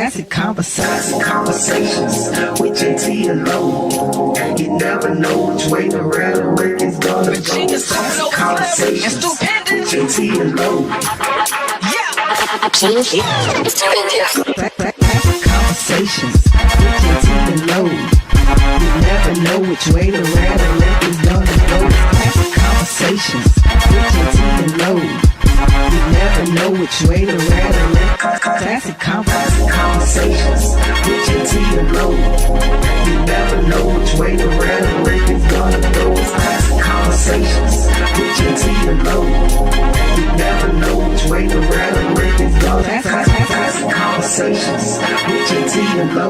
Classic Conversations with Jae Tea Lo. You never know which way the rhetoric is gonna go. Classic Conversations with Jae Tea Lo. Classic Conversations with Jae Tea Lo. You never know which way the rhetoric is gonna go. Classic Conversations with Jae Tea Lo. You never know which way the rhetoric. Classic Conversations with Jae Tea Lo. You never know which way the rhetoric is gonna go. Classic Conversations with Jae Tea Lo. You never know which way the rhetoric is gonna go. Classic Conversations with Jae Tea Lo.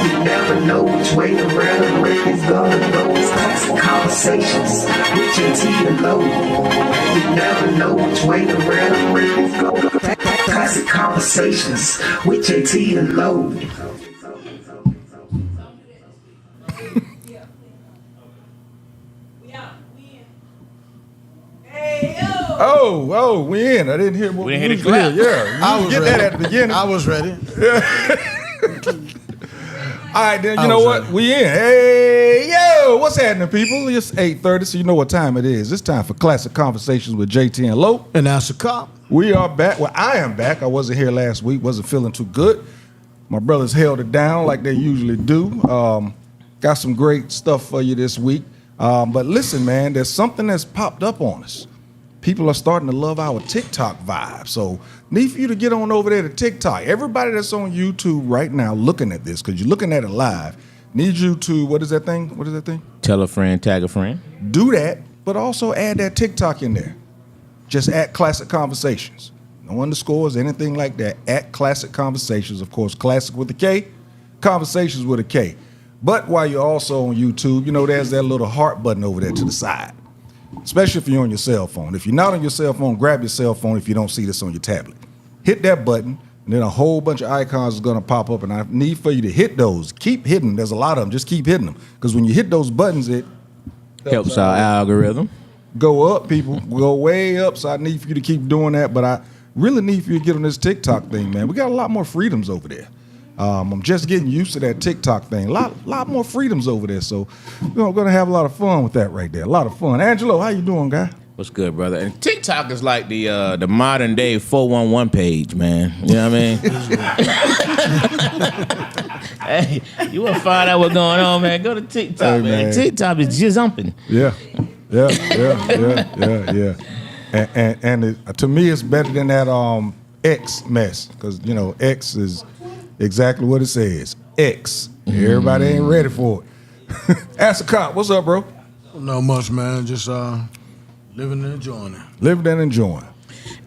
You never know which way the rhetoric is gonna go. Classic Conversations with Jae Tea Lo. You never know which way the rhetoric is gonna go. Classic Conversations with Jae Tea Lo. Oh, we in. I didn't hear what we didn't hear the clap. Yeah, I was get ready. that at the beginning. I was ready. All right, then you know what? ready. We in. Hey, yo, what's happening, people? It's 8:30, so you know what time it is. It's time for Classic Conversations with Jae Tea Lo. And that's a cop. We are back. Well, I am back. I wasn't here last week. Wasn't feeling too good. My brothers held it down like they usually do. Got some great stuff for you this week. But listen, man, there's something that's popped up on us. People are starting to love our TikTok vibe. So need for you to get on over there to TikTok. Everybody that's on YouTube right now looking at this, because you're looking at it live, need you to, what is that thing? Tell a friend, tag a friend. Do that, but also add that TikTok in there. Just at Classic Conversations. No underscores, anything like that. At Classic Conversations. Of course, Classic with a K, Conversations with a K. But while you're also on YouTube, you know, there's that little heart button over there to the side. Especially if you're on your cell phone. If you're not on your cell phone, grab your cell phone if you don't see this on your tablet. Hit that button, and then a whole bunch of icons is going to pop up, and I need for you to hit those. Keep hitting. There's a lot of them. Just keep hitting them. Because when you hit those buttons, it Helps our algorithm. go up, people. Go way up, so I need for you to keep doing that. But I really need for you to get on this TikTok thing, man. We got a lot more freedoms over there. I'm just getting used to that TikTok thing. A lot more freedoms over there. So we're going to have a lot of fun with that right there. A lot of fun. Angelo, how you doing, guy? What's good, brother? And TikTok is like the modern day 411 page, man. You know what I mean? Hey, you want to find out what's going on, man? Go to TikTok, Hey, man. man. TikTok is just jumping. Yeah. And to me, it's better than that X mess, because you know X is exactly what it says. X. Everybody ain't ready for it. Ask a cop. What's up, bro? Not much, man. Just living and enjoying it. Living and enjoying.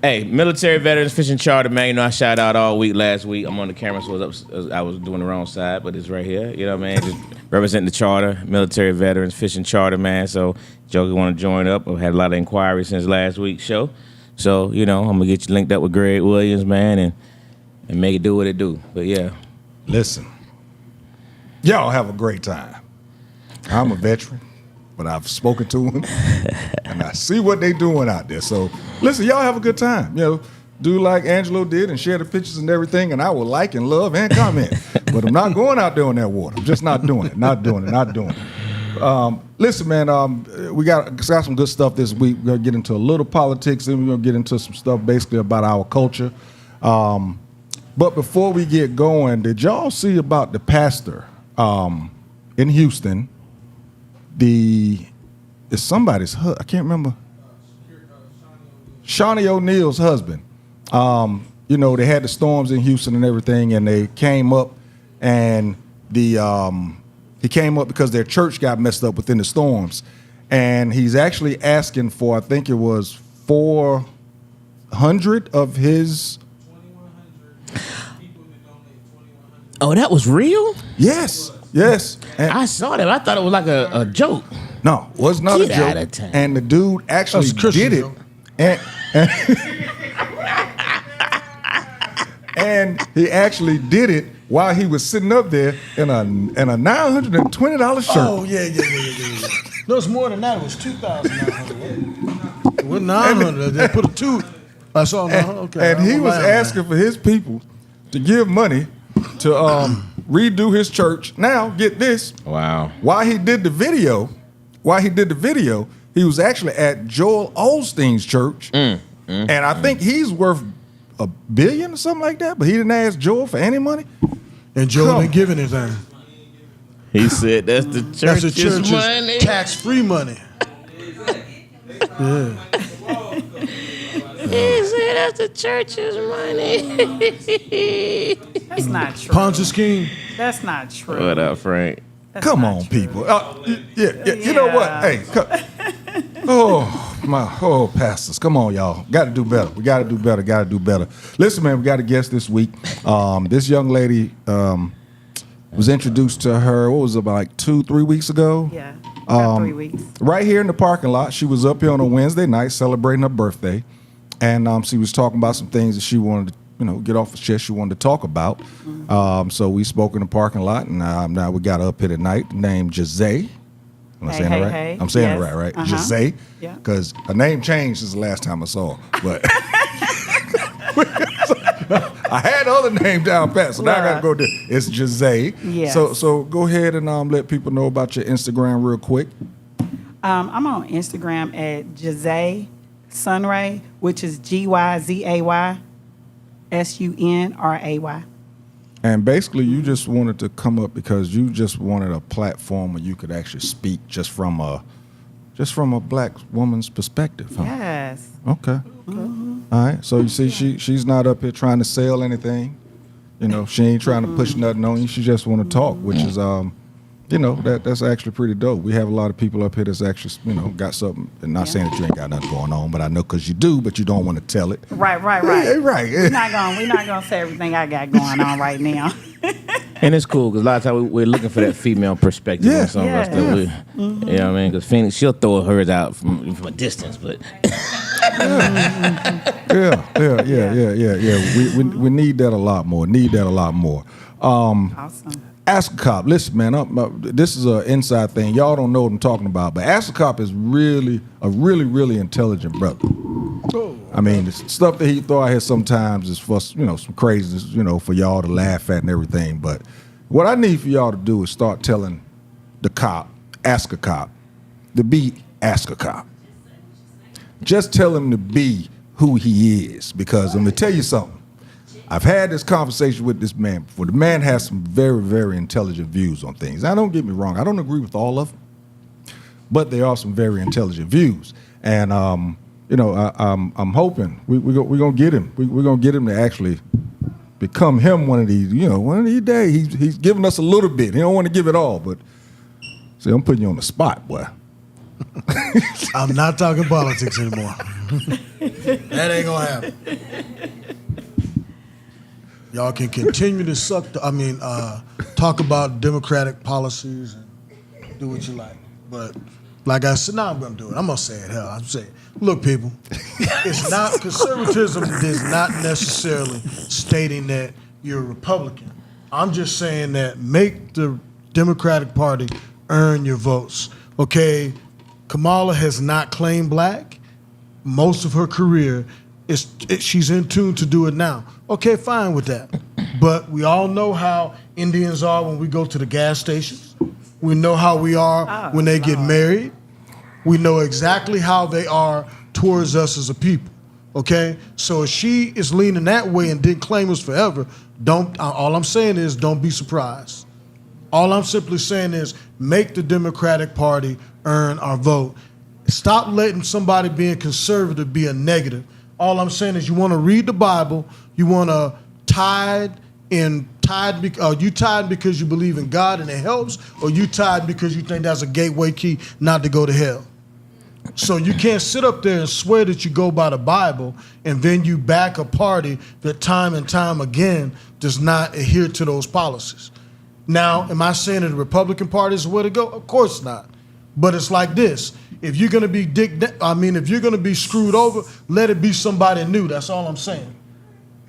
Hey, military veterans fishing charter, man. You know, I shouted out all week last week. I'm on the camera, so I was doing the wrong side, but it's right here. You know what I mean? Just representing the charter, military veterans fishing charter, man. So, Joker want to join up. I've had a lot of inquiries since last week's show. So, you know, I'm going to get you linked up with Greg Williams, man, and make it do what it do. But, yeah. Listen, y'all have a great time. I'm a veteran, but I've spoken to them, and I see what they doing out there. So, listen, y'all have a good time. You know, do like Angelo did and share the pictures and everything, and I will like and love and comment. But I'm not going out there on that water. I'm just not doing it. Not doing it. Listen, man, we got some good stuff this week. We're going to get into a little politics, and we're going to get into some stuff basically about our culture. But before we get going, did y'all see about the pastor in Houston? It's somebody's, I can't remember. Shawnee O'Neal's husband. You know, they had the storms in Houston and everything, and they came up, and he came up because their church got messed up within the storms. And he's actually asking for, I think it was 400 of his. Oh, that was real? Yes. And I saw that. I thought it was like a joke. no, was not Get a joke. out of town. And the dude actually That's a Christian did it. joke. And he actually did it while he was sitting up there in a $920 shirt. Oh, yeah. No, it's more than that. It was 2,900. It was 900. They put a two. I saw. Okay. And he was asking for his people to give money to redo his church. Now, get this. Wow. While he did the video, he was actually at Joel Osteen's church. And I think he's worth $1 billion or something like that, but he didn't ask Joel for any money. And Joel didn't give anything. He said that's the church's money. Tax-free money. Yeah. He said that's the church's money. That's not true. Ponzi scheme. That's not true. What up, Frank? That's Come not on, true. people. Yeah. You know what? Hey, pastors, come on, y'all. Got to do better. We got to do better. Listen, man, we got a guest this week. This young lady was introduced to her, what was it, about like 2-3 weeks ago? Yeah, about 3 weeks. Right here in the parking lot. She was up here on a Wednesday night celebrating her birthday. And she was talking about some things that she wanted to, get off her chest. She wanted to talk about. So we spoke in the parking lot, and now we got her up here tonight, named Gy Zay. Am I saying it right? Hey. I'm saying Yes. it right? Uh-huh. Gy Zay? Yeah. Because her name changed since the last time I saw her. But I had the other name down pat, so now I got to go there. It's Gy Zay. Yes. So go ahead and let people know about your Instagram real quick. I'm on Instagram at Gy Zay Sunray, which is GYZAY SUNRAY. And basically, you just wanted to come up because you just wanted a platform where you could actually speak just from a black woman's perspective. Huh? Yes. Okay. All right. So you see, she's not up here trying to sell anything. She ain't trying to push nothing on you. She just want to talk, which is that's actually pretty dope. We have a lot of people up here that's actually got something. And not saying that you ain't got nothing going on, but I know because you do, but you don't want to tell it. Right. Yeah, right. We're not gonna say everything I got going on right now. And it's cool because a lot of times we're looking for that female perspective on some of us that we, you know what I mean? Because Phoenix, she'll throw hers out from a distance, but Yeah. We need that a lot more. Awesome. Ask a Cop. Listen, man, this is an inside thing. Y'all don't know what I'm talking about, but Ask a Cop is really a really intelligent brother. I mean, the stuff that he throw out here sometimes is for some craziness, for y'all to laugh at and everything. But what I need for y'all to do is start telling the cop, Ask a Cop, to be Ask a Cop. Just tell him to be who he is, because I'm gonna tell you something. I've had this conversation with this man before. The man has some very intelligent views on things. Now, don't get me wrong. I don't agree with all of them, but there are some very intelligent views. And, I'm hoping we're going to get him. We're going to get him to actually become him one of these days. He's giving us a little bit. He don't want to give it all, but see, I'm putting you on the spot, boy. I'm not talking politics anymore. That ain't going to happen. Y'all can continue to talk about democratic policies and do what you like. But like I said, now I'm going to do it. I'm going to say it. Hell, I'm saying, look, people, conservatism is not necessarily stating that you're a Republican. I'm just saying that make the Democratic Party earn your votes. Okay, Kamala has not claimed black most of her career. She's in tune to do it now. Okay, fine with that. But we all know how Indians are when we go to the gas stations. We know how we are when they get married. We know exactly how they are towards us as a people. Okay? So if she is leaning that way and didn't claim us forever, all I'm saying is don't be surprised. All I'm simply saying is make the Democratic Party earn our vote. Stop letting somebody being conservative be a negative. All I'm saying is you want to read the Bible, you want to tithe you tithe because you believe in God and it helps, or you tithe because you think that's a gateway key not to go to hell. So you can't sit up there and swear that you go by the Bible and then you back a party that time and time again does not adhere to those policies. Now, am I saying that the Republican Party is the way to go? Of course not. But it's like this. If you're gonna be if you're gonna be screwed over, let it be somebody new. That's all I'm saying.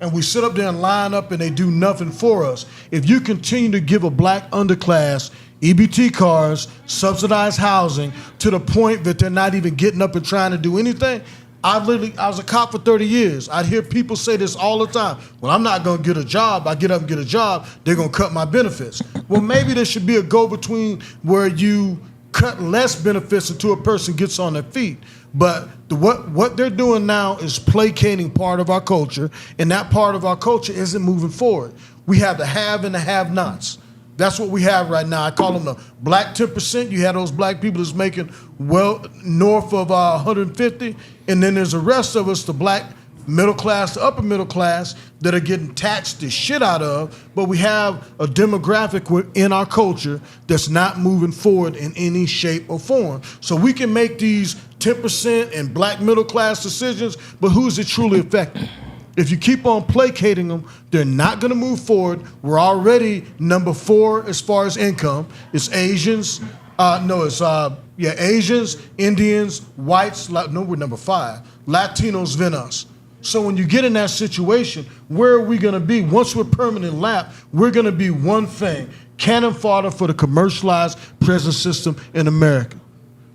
And we sit up there and line up and they do nothing for us. If you continue to give a black underclass EBT cars, subsidized housing, to the point that they're not even getting up and trying to do anything, I was a cop for 30 years. I'd hear people say this all the time. Well, I'm not going to get a job. I get up and get a job. They're going to cut my benefits. Well, maybe there should be a go-between where you cut less benefits until a person gets on their feet. But what they're doing now is placating part of our culture, and that part of our culture isn't moving forward. We have the have and the have-nots. That's what we have right now. I call them the black 10%. You have those black people that's making well north of 150, and then there's the rest of us, the black middle class, the upper middle class, that are getting taxed the shit out of. But we have a demographic in our culture that's not moving forward in any shape or form. So we can make these 10% and black middle class decisions, but who's it truly affecting? If you keep on placating them, they're not going to move forward. We're already number 4 as far as income. It's Asians. Asians, Indians, whites. No, we're number 5. Latinos, then us. So when you get in that situation, where are we going to be? Once we're permanent lap, we're going to be one thing: cannon fodder for the commercialized prison system in America.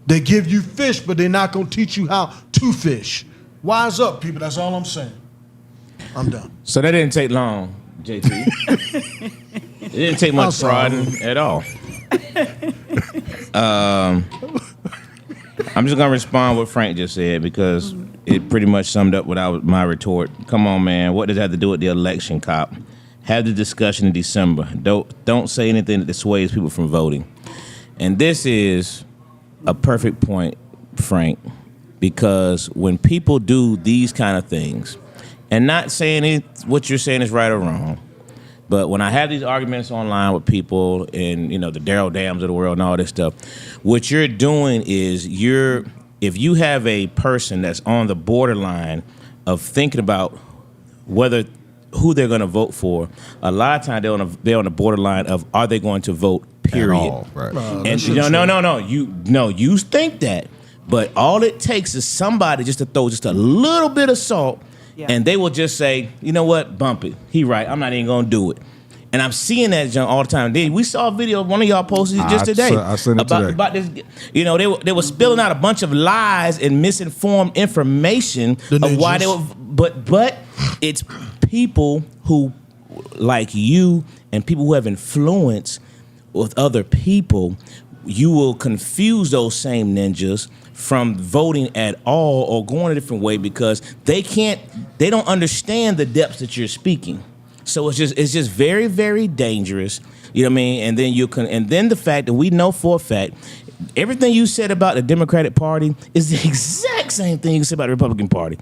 They give you fish, but they're not going to teach you how to fish. Wise up, people. That's all I'm saying. I'm done. So that didn't take long, JT. It didn't take much prodding at all. I'm just gonna respond what Frank just said because it pretty much summed up my retort. Come on, man. What does that have to do with the election, cop? Have the discussion in December. Don't say anything that dissuades people from voting. And this is a perfect point, Frank, because when people do these kind of things, and not saying what you're saying is right or wrong, but when I have these arguments online with people and, the Daryl Dams of the world and all this stuff, what you're doing is if you have a person that's on the borderline of thinking about who they're going to vote for, a lot of times they're on the borderline of are they going to vote, period. At all, right. And no, you think that, but all it takes is somebody just to throw just a little bit of salt. Yeah. And they will just say, you know what, bump it. He right. I'm not even going to do it. And I'm seeing that junk all the time. We saw a video, one of y'all posted it just today. I sent it today. About this. They were spilling out a bunch of lies and misinformed information of why they were. But it's people who, like you and people who have influence with other people, you will confuse those same ninjas from voting at all or going a different way because they don't understand the depths that you're speaking. So it's just very, very dangerous. You know what I mean? And then the fact that we know for a fact everything you said about the Democratic Party is the exact same thing you said about the Republican Party.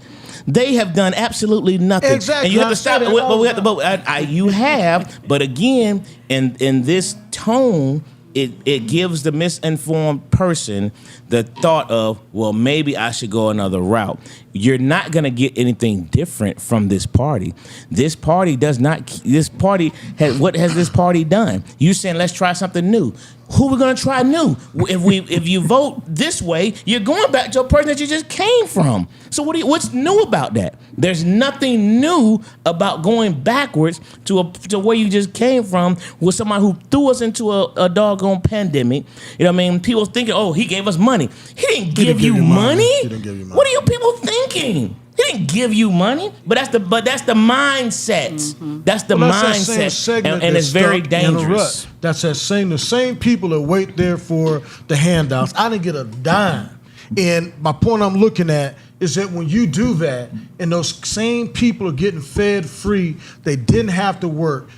They have done absolutely nothing. Exactly. And you have to stop. We have to vote. You have, but again, in this tone, it gives the misinformed person the thought of, well, maybe I should go another route. You're not going to get anything different from this party. This party what has this party done? You saying let's try something new. Who we going to try new? If you vote this way, you're going back to a person that you just came from. So what's new about that? There's nothing new about going backwards to where you just came from with somebody who threw us into a doggone pandemic. You know what I mean? People thinking, oh, he gave us money. He didn't give you money. He didn't give you money. What are you people thinking? He didn't give you money, but that's the mindset. Mm-hmm. That's the mindset, and it's very dangerous. That's the same people that wait there for the handouts. I didn't get a dime. And my point I'm looking at is that when you do that, and those same people are getting fed free, they didn't have to work.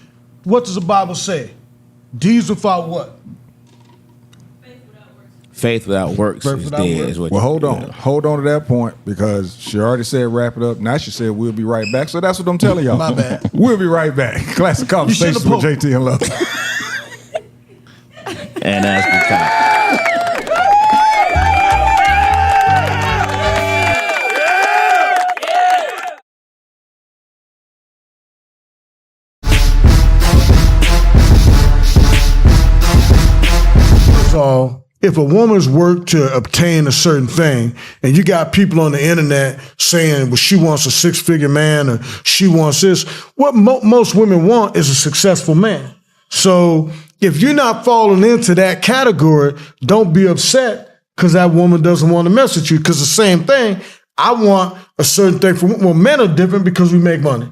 What does the Bible say? Deeds without what? Faith without works is dead. Well, hold on to that point because she already said wrap it up. Now she said we'll be right back. So that's what I'm telling y'all. My bad. We'll be right back. Classic Conversations with Jae Tea Lo. And that's the top. So if a woman's worked to obtain a certain thing, and you got people on the internet saying, well, she wants a 6-figure man or she wants this, what most women want is a successful man. So if you're not falling into that category, don't be upset because that woman doesn't want to mess with you, because the same thing I want a certain thing from well, men are different because we make money.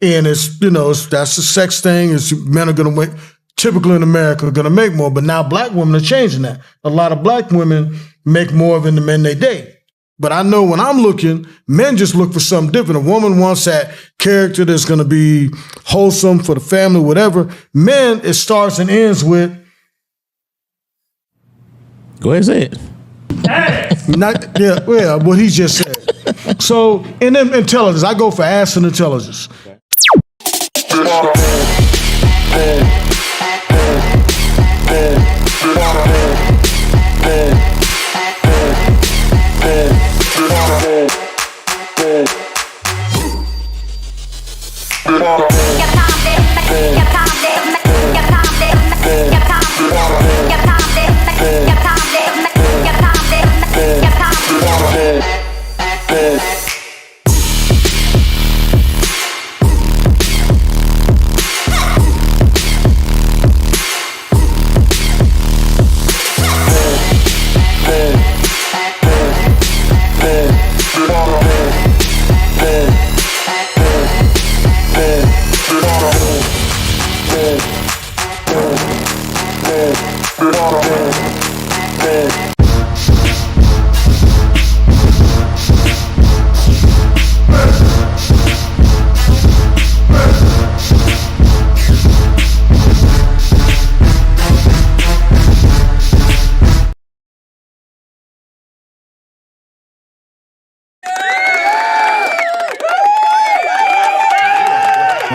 And it's, that's the sex thing. It's men are gonna make typically in America are gonna make more, but now black women are changing that. A lot of black women make more than the men they date. But I know when I'm looking, men just look for something different. A woman wants that character that's gonna be wholesome for the family, whatever. Men, it starts and ends with Go ahead, say it. what he just said. So, and then intelligence. I go for ass and intelligence.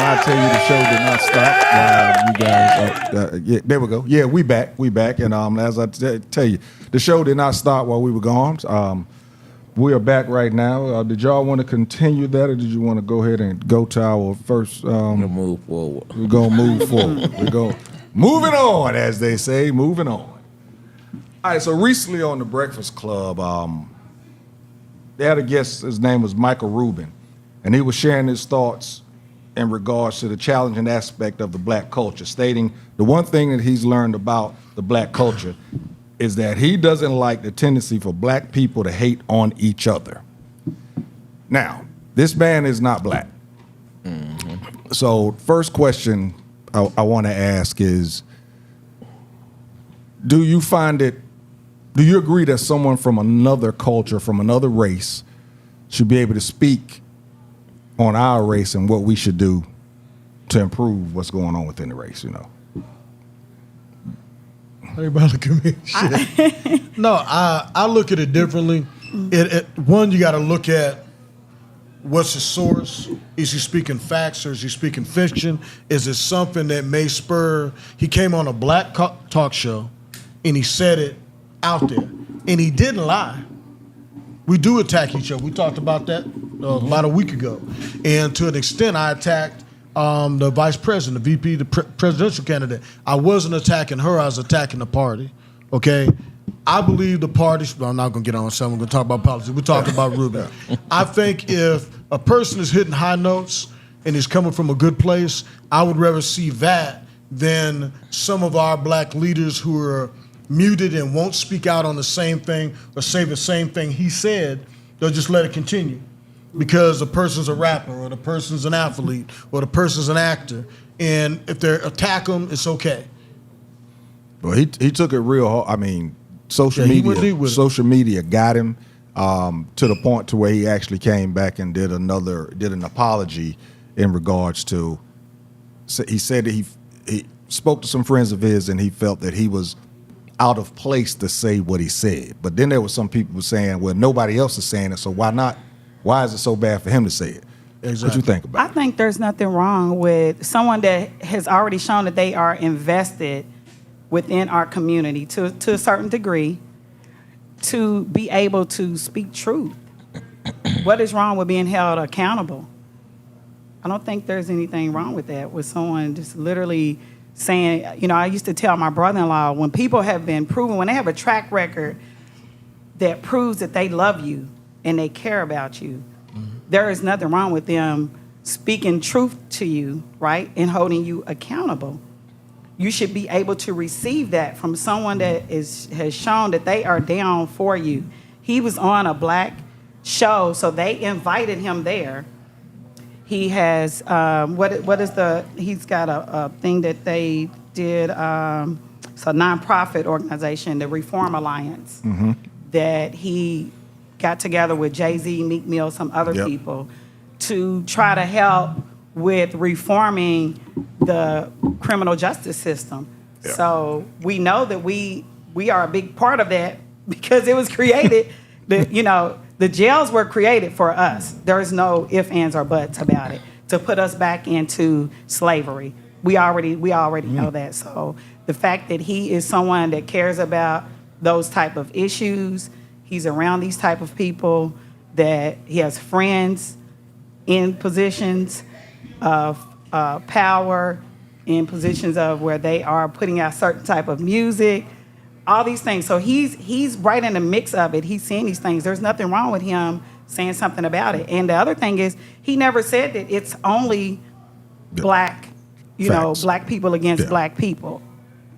I tell you, the show did not stop. You guys, yeah, there we go. Yeah, we back, and as I tell you, the show did not stop while we were gone. We are back right now. Did y'all want to continue that, or did you want to go ahead and go to our first? We'll move forward. We're gonna move forward. We're going moving on, as they say, moving on. All right. So recently on the Breakfast Club, they had a guest. His name was Michael Rubin, and he was sharing his thoughts in regards to the challenging aspect of the black culture, stating the one thing that he's learned about the black culture is that he doesn't like the tendency for black people to hate on each other. Now, this man is not black. Mm-hmm. So first question I want to ask is, do you agree that someone from another culture, from another race, should be able to speak on our race and what we should do to improve what's going on within the race, Everybody look at me. Shit. No, I look at it differently. One, you got to look at what's the source. Is he speaking facts or is he speaking fiction? Is it something that may spur? He came on a black talk show and he said it out there, and he didn't lie. We do attack each other. We talked about that about a week ago. And to an extent, I attacked the vice president, the VP, the presidential candidate. I wasn't attacking her. I was attacking the party, okay? I believe the party, I'm not going to get on something. We're going to talk about politics. We're talking about Rubin. I think if a person is hitting high notes and is coming from a good place, I would rather see that than some of our black leaders who are muted and won't speak out on the same thing or say the same thing he said. They'll just let it continue because the person's a rapper or the person's an athlete or the person's an actor. And if they attack them, it's okay. Well, he took it real hard. I mean, social media got him to the point to where he actually came back and did an apology in regards to. He said that he spoke to some friends of his and he felt that he was out of place to say what he said. But then there were some people saying, well, nobody else is saying it, so why not? Why is it so bad for him to say it? Exactly. What you think about it? I think there's nothing wrong with someone that has already shown that they are invested within our community to a certain degree to be able to speak truth. What is wrong with being held accountable? I don't think there's anything wrong with that, with someone just literally saying, I used to tell my brother-in-law, when people have been proven, when they have a track record that proves that they love you and they care about you, there is nothing wrong with them speaking truth to you, right, and holding you accountable. You should be able to receive that from someone that has shown that they are down for you. He was on a black show. So they invited him there. He has he's got a thing that they did. It's a nonprofit organization, the Reform Alliance, that he got together with Jay-Z, Meek Mill, some other people to try to help with reforming the criminal justice system. Yeah. So we know that we are a big part of that because it was created. The jails were created for us. There is no ifs, ands, or buts about it to put us back into slavery. We already know that. So the fact that he is someone that cares about those type of issues, he's around these type of people, that he has friends in positions of power, in positions of where they are putting out certain type of music, all these things. So he's right in the mix of it. He's seeing these things. There's nothing wrong with him saying something about it. And the other thing is, he never said that it's only black, black people against black people.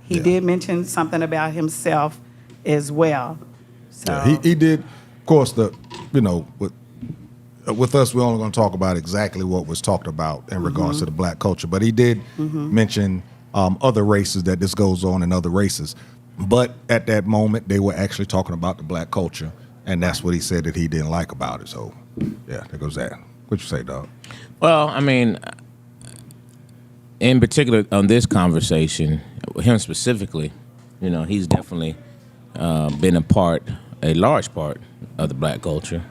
He did mention something about himself as well. So he did, of course, with us, we're only going to talk about exactly what was talked about in regards to the black culture. But he did mention other races, that this goes on in other races. But at that moment, they were actually talking about the black culture, and that's what he said that he didn't like about it. So, yeah, there goes that. What you say, dog? Well, I mean, in particular on this conversation, him specifically, he's definitely been a large part of the black culture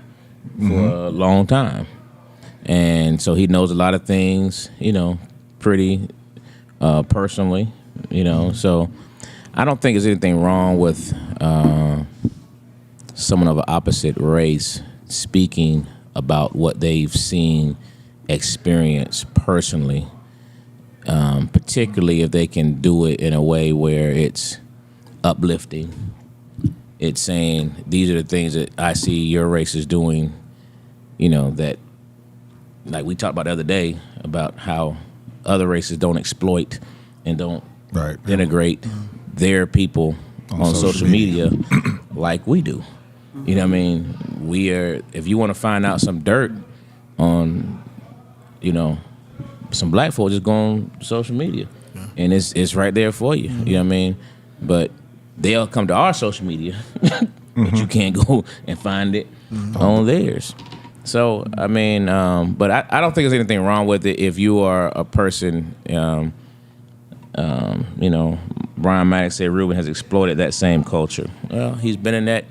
for a long time. And so he knows a lot of things, pretty personally, so I don't think there's anything wrong with someone of an opposite race speaking about what they've seen, experienced personally, particularly if they can do it in a way where it's uplifting. It's saying, these are the things that I see your race is doing, that, like we talked about the other day, about how other races don't exploit and don't integrate their people on social media like we do. You know what I mean? If you want to find out some dirt on, some black folks, just go on social media. Yeah. And it's right there for you. You know what I mean? But they'll come to our social media, but you can't go and find it on theirs. So, I mean, but I don't think there's anything wrong with it if you are a person, Brian Maddox said Ruben has exploited that same culture. Well, he's been in that,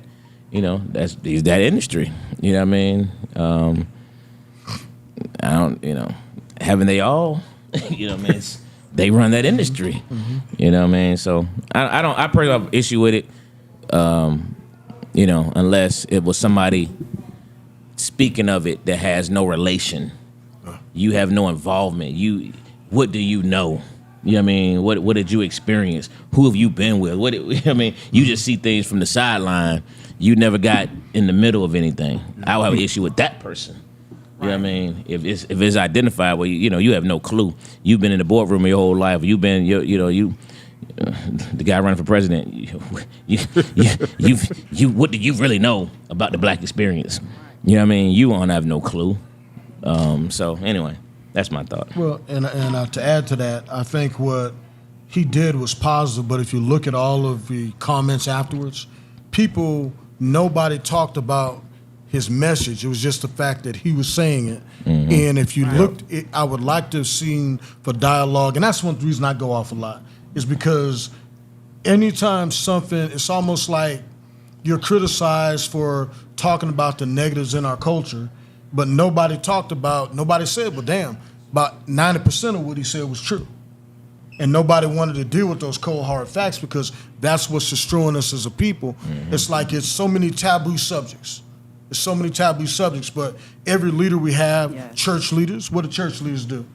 he's that industry. You know what I mean? I don't, haven't they all? You know what I mean? They run that industry. You know what I mean? So I personally have an issue with it, unless it was somebody speaking of it that has no relation. You have no involvement. What do you know? You know what I mean? What did you experience? Who have you been with? You just see things from the sideline. You never got in the middle of anything. I would have an issue with that person. You know what I mean? If it's identified, well, you have no clue. You've been in the boardroom your whole life. You've been, the guy running for president. What do you really know about the black experience? You know what I mean? You won't have no clue. So anyway, that's my thought. Well, and to add to that, I think what he did was positive. But if you look at all of the comments afterwards, nobody talked about his message. It was just the fact that he was saying it. And if you looked, I would like to have seen for dialogue, and that's one reason I go off a lot, is because anytime it's almost like you're criticized for talking about the negatives in our culture, but nobody said, well, damn, about 90% of what he said was true. And nobody wanted to deal with those cold, hard facts because that's what's destroying us as a people. It's like it's so many taboo subjects. There's so many taboo subjects, but every leader we have, church leaders, what do church leaders do?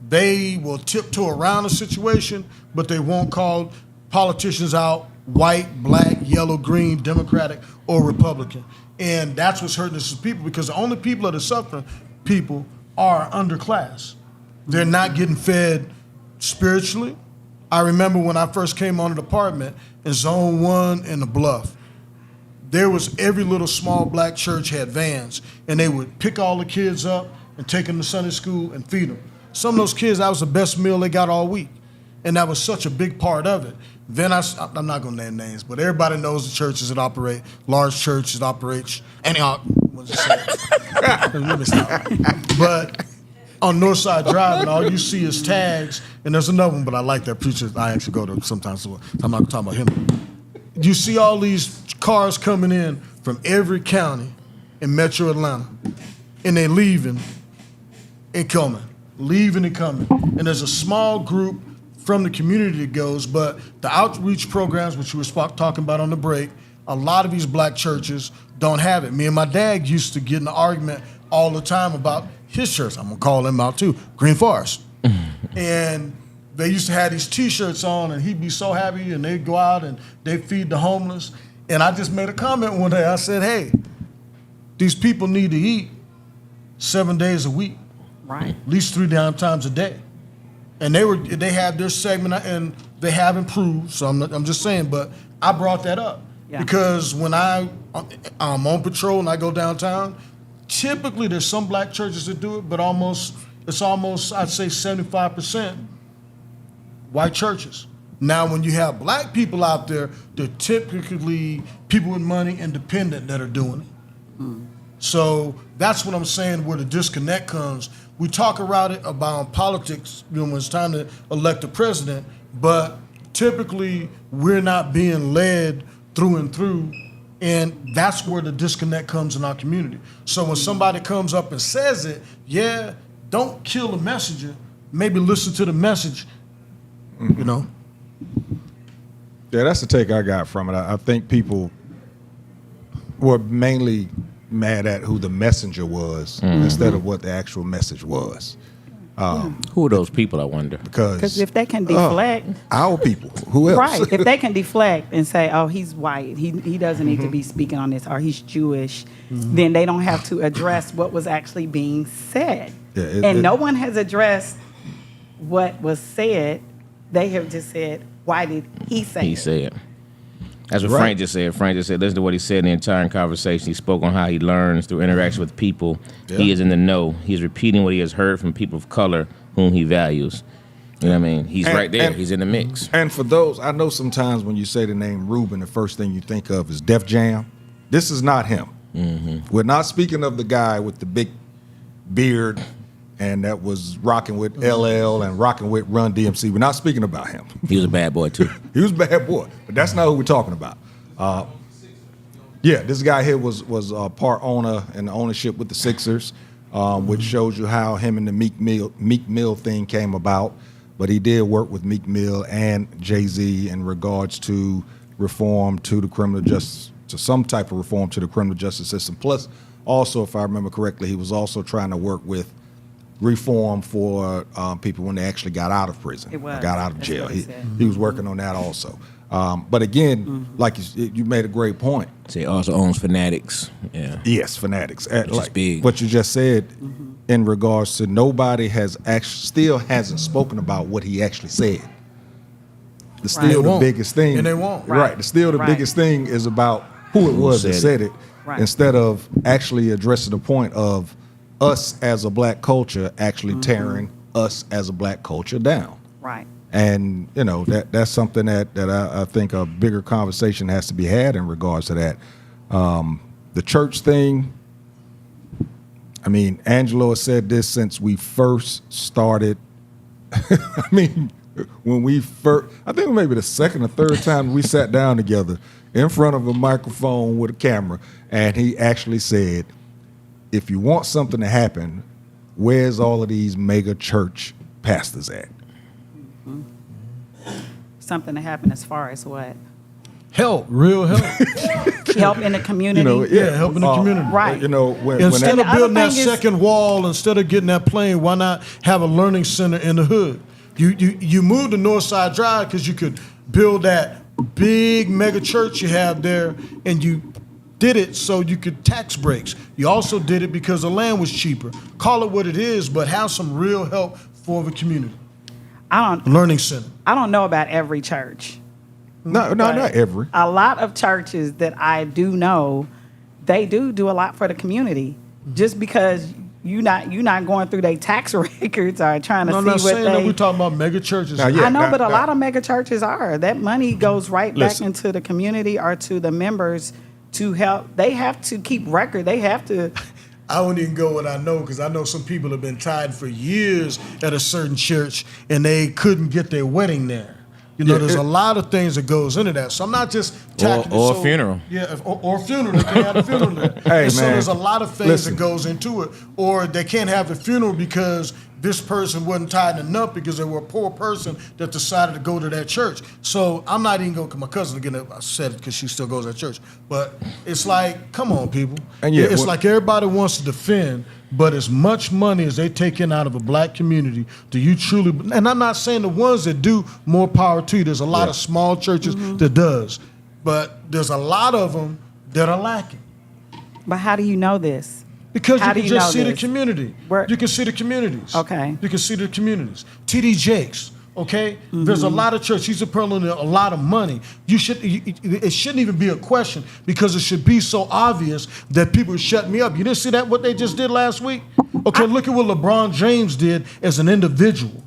They will tiptoe around a situation, but they won't call politicians out, white, black, yellow, green, Democratic, or Republican. And that's what's hurting us as people, because the only people that are suffering people are underclass. They're not getting fed spiritually. I remember when I first came on the department in Zone 1 in the Bluff, there was every little small black church had vans, and they would pick all the kids up and take them to Sunday school and feed them. Some of those kids, that was the best meal they got all week, and that was such a big part of it. Then I'm not going to name names, but everybody knows the churches that operate, large churches that operate, Antioch, what's it say? Let me stop. But on Northside Drive, and all you see is tags, and there's another one, but I like that preacher. I actually go to sometimes, so I'm not talking about him. You see all these cars coming in from every county in metro Atlanta, and they're leaving and coming, leaving and coming. And there's a small group from the community that goes, but the outreach programs, which we were talking about on the break, a lot of these black churches don't have it. Me and my dad used to get in an argument all the time about his church. I'm gonna call them out too, Green Forest. And they used to have these T-shirts on, and he'd be so happy, and they'd go out and they'd feed the homeless. And I just made a comment one day. I said, hey, these people need to eat 7 days a week, Right. at least 3 times a day. And they had their segment, and they have improved. So I'm just saying, but I brought that up because when I'm on patrol and I go downtown, typically there's some black churches that do it, but it's almost I'd say 75% white churches. Now, when you have black people out there, they're typically people with money, independent, that are doing it. So that's what I'm saying, where the disconnect comes. We talk about politics, when it's time to elect a president, but typically we're not being led through and through, and that's where the disconnect comes in our community. So when somebody comes up and says it, don't kill the messenger, maybe listen to the message, you know? Yeah, that's the take I got from it. I think people were mainly mad at who the messenger was instead of what the actual message was. Who are those people, I wonder? Because if they can deflect, our people, who else? right? If they can deflect and say, "Oh, he's white. He doesn't need to be speaking on this," or "He's Jewish," then they don't have to address what was actually being said. Yeah, no one has addressed what was said. They have just said, "Why did he say He it?" said. That's what Frank just said. Frank just said, listen to what he said in the entire conversation. He spoke on how he learns through interaction with people. Yeah. He is in the know. He's repeating what he has heard from people of color whom he values. You know what I mean? He's right there. He's in the mix. And for those, I know sometimes when you say the name Reuben, the first thing you think of is Def Jam. This is not him. We're not speaking of the guy with the big beard and that was rocking with LL and rocking with Run DMC. We're not speaking about him. He was a bad boy, too. He was a bad boy, but that's not who we're talking about. This guy here was part owner and ownership with the Sixers, which shows you how him and the Meek Mill thing came about. But he did work with Meek Mill and Jay-Z in regards to reform to the criminal justice, to some type of reform to the criminal justice system. Plus, also, if I remember correctly, he was also trying to work with reform for people when they actually got out of prison, got out of jail. He was working on that also. But again, like you made a great point. So he also owns Fanatics. Yeah. Yes, Fanatics. Which is big. What you just said in regards to nobody has still hasn't spoken about what he actually said. The still the biggest thing. And they won't. Right. Still the biggest thing is about who it was that said it. Right. Instead of actually addressing the point of us as a black culture actually tearing us as a black culture down. Right. And, you know, that's something that I think a bigger conversation has to be had in regards to that. The church thing, I mean, Angelo has said this since we first started. I mean, when we first, I think maybe the second or third time we sat down together in front of a microphone with a camera, and he actually said, if you want something to happen, where's all of these mega church pastors at? Something to happen as far as what? Help, real help. Help in the community. You know, help in the community. Right. You know, instead of building that thing is- second wall, instead of getting that plane, why not have a learning center in the hood? You moved to Northside Drive because you could build that big mega church you have there, and you did it so you could tax breaks. You also did it because the land was cheaper. Call it what it is, but have some real help for the community. Learning center. I don't know about every church, No, not every. A lot of churches that I do know, they do a lot for the community. Just because you're not going through their tax records or trying to see I'm not what saying that they. we're talking about mega churches. Now, yeah, I know, now- but a now- lot of mega churches are. That money goes right Listen. back into the community or to the members to help. They have to keep record. They have to. I wouldn't even go what I know because I know some people have been tied for years at a certain church and they couldn't get their wedding there. You know, Yeah, there's it- a lot of things that goes into that. So I'm not just tacking it Or a so- funeral. Yeah, or a funeral. They can't have a funeral there. Hey, And so man, there's a lot of things listen. that goes into it. Or they can't have a funeral because this person wasn't tied enough because they were a poor person that decided to go to that church. So I'm not even going to, my cousin again, I said it because she still goes to that church. But it's like, come on, people. And yeah, it's what- like everybody wants to defend, but as much money as they take in out of a black community, do you truly, and I'm not saying the ones that do, more power to you. There's a lot of small churches that does, but there's a lot of them that are lacking. But how do you know this? Because How you do can you just know see the this? community. Where- You can see the communities. Okay. You can see the communities. TD Jakes, okay? There's a lot of church. He's apparently a lot of money. It shouldn't even be a question because it should be so obvious that people shut me up. You didn't see that what they just did last week? Okay, look at what LeBron James did as an individual.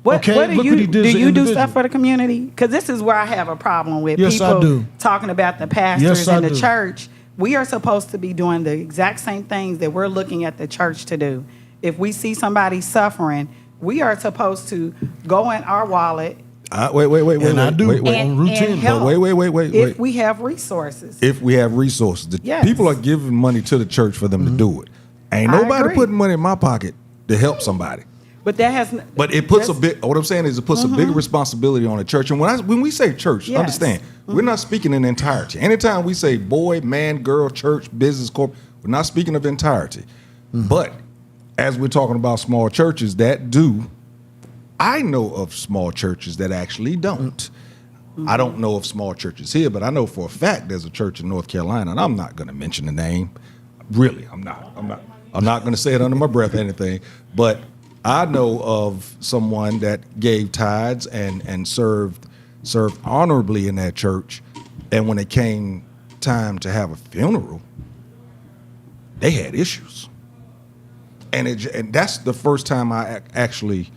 What Okay, do look you what he did do? as an You do individual. stuff for the community? Because this is where I have a problem with Yes, I people do. talking about the pastors Yes, I and the do. church. We are supposed to be doing the exact same things that we're looking at the church to do. If we see somebody suffering, we are supposed to go in our wallet Wait. And I do. Wait. On routine. and help. But wait. If we have resources. If we have resources, the Yes. people are giving money to the church for them to do it. Ain't I nobody agree. putting money in my pocket to help somebody. But that has. But it puts a that's- bit. What I'm saying is, it puts a bigger responsibility on the church. And when we say church, Yes. understand, we're not speaking in entirety. Anytime we say boy, man, girl, church, business, corp, we're not speaking of entirety. But as we're talking about small churches that do, I know of small churches that actually don't. I don't know of small churches here, but I know for a fact there's a church in North Carolina, and I'm not going to mention the name. Really, I'm not. I'm not going to say it under my breath or anything. But I know of someone that gave tithes and served honorably in that church, and when it came time to have a funeral, they had issues. And that's the first time I actually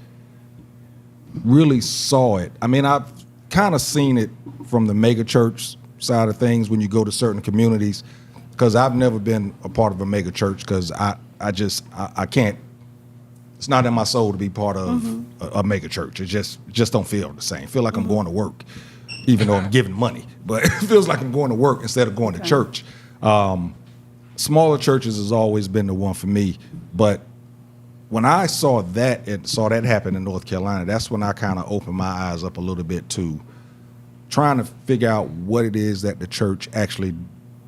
really saw it. I mean, I've kind of seen it from the mega church side of things when you go to certain communities, because I've never been a part of a mega church because I can't. It's not in my soul to be part of a mega church. It just don't feel the same. Feel like I'm going to work, even though I'm giving money, but it feels like I'm going to work instead of going to church. Smaller churches has always been the one for me, but when I saw that happen in North Carolina, that's when I kind of opened my eyes up a little bit to trying to figure out what it is that the church actually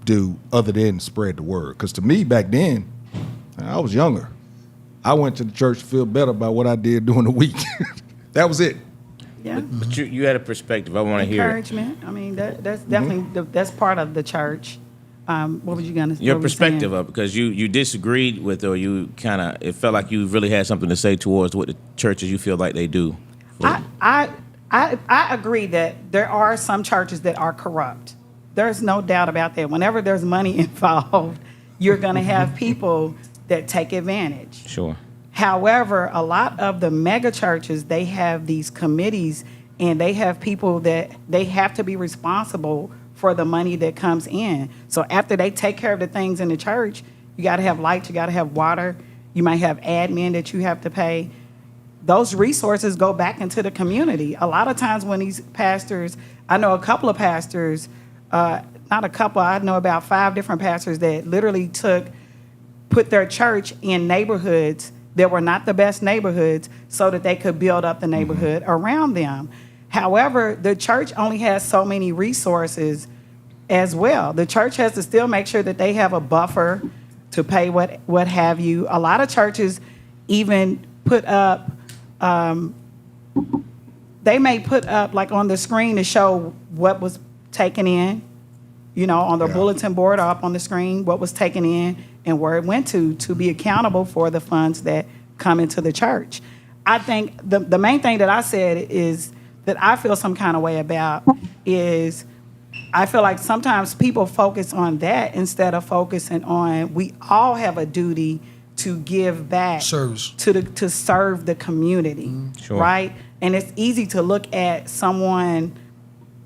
do other than spread the word. Because to me back then, I was younger. I went to the church to feel better about what I did during the week. That was it. Yeah. But you had a perspective. I want to hear it. Encouragement. I mean, that's definitely that's part of the church. What was you gonna? Your what were you perspective saying? of it, because you disagreed with, or you kind of, it felt like you really had something to say towards what the churches you feel like they do. I agree that there are some churches that are corrupt. There's no doubt about that. Whenever there's money involved, you're going to have people that take advantage. Sure. However, a lot of the mega churches, they have these committees and they have people that they have to be responsible for the money that comes in. So after they take care of the things in the church, you got to have lights, you got to have water, you might have admin that you have to pay. Those resources go back into the community. A lot of times when these pastors, I know a couple of pastors, not a couple, I know about 5 different pastors that literally put their church in neighborhoods that were not the best neighborhoods so that they could build up the neighborhood around them. However, the church only has so many resources as well. The church has to still make sure that they have a buffer to pay what have you. A lot of churches even put up, they may put up like on the screen to show what was taken in, you know, on the bulletin board or up on the screen, what was taken in and where it went to be accountable for the funds that come into the church. I think the main thing that I said is that I feel some kind of way about is I feel like sometimes people focus on that instead of focusing on we all have a duty to give back Service. to serve the community, Sure. right? And it's easy to look at someone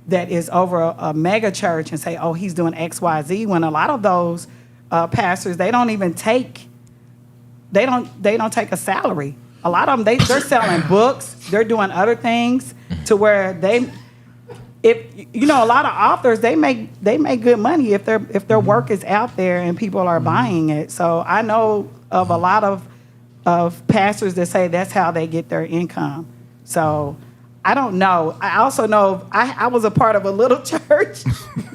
that is over a mega church and say, oh, he's doing X, Y, Z, when a lot of those pastors, they don't even take, they don't take a salary. A lot of them, they're selling books, they're doing other things to where if you know, a lot of authors, they make good money if their work is out there and people are buying it. So I know of a lot of pastors that say that's how they get their income. So I don't know. I also know I was a part of a little church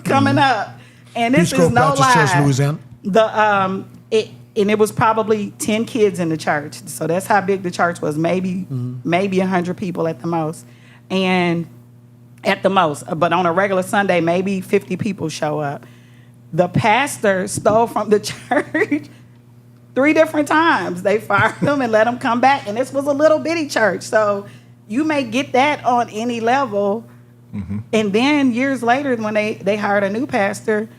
coming up, and this Peace Corps is no Baptist Church, lie. Louisiana. It was probably 10 kids in the church. So that's how big the church was. Maybe 100 people at the most, But on a regular Sunday, maybe 50 people show up. The pastor stole from the church 3 different times. They fired him and let him come back, and this was a little bitty church. So you may get that on any level. And then years later, when they hired a new pastor,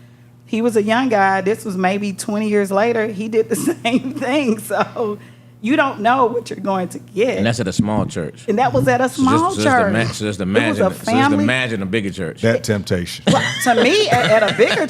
he was a young guy. This was maybe 20 years later. He did the same thing. So you don't know what you're going to get. And that's at a small church. And that was at a small church. So just It was a family. imagine a bigger church. That temptation. Well, to me, at a bigger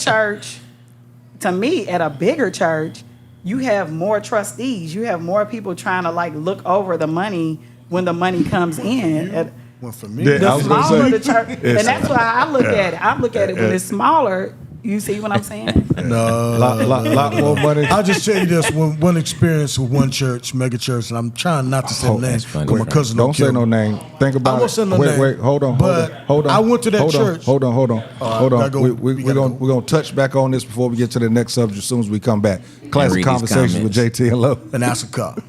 church, you have more trustees. You have more people trying to like look over the money when the money comes in. Well, for me, Yeah, I The was gonna smaller say, the church, and that's why I look at it. I look at it when it's smaller. You see what I'm saying? no. lot more money. I'll just tell you this: one experience with one church, mega church, and I'm trying not to say the name that's funny. because my cousin Don't say no name. Think about I won't say no it. name. Wait, hold on. But hold on. I went to that hold church. On, hold on. gotta go. We're We gotta go. gonna touch back on this before we get to the next subject as soon as we come back. Classic read these Conversations with comments. Jae Tea Lo. and ask a cop.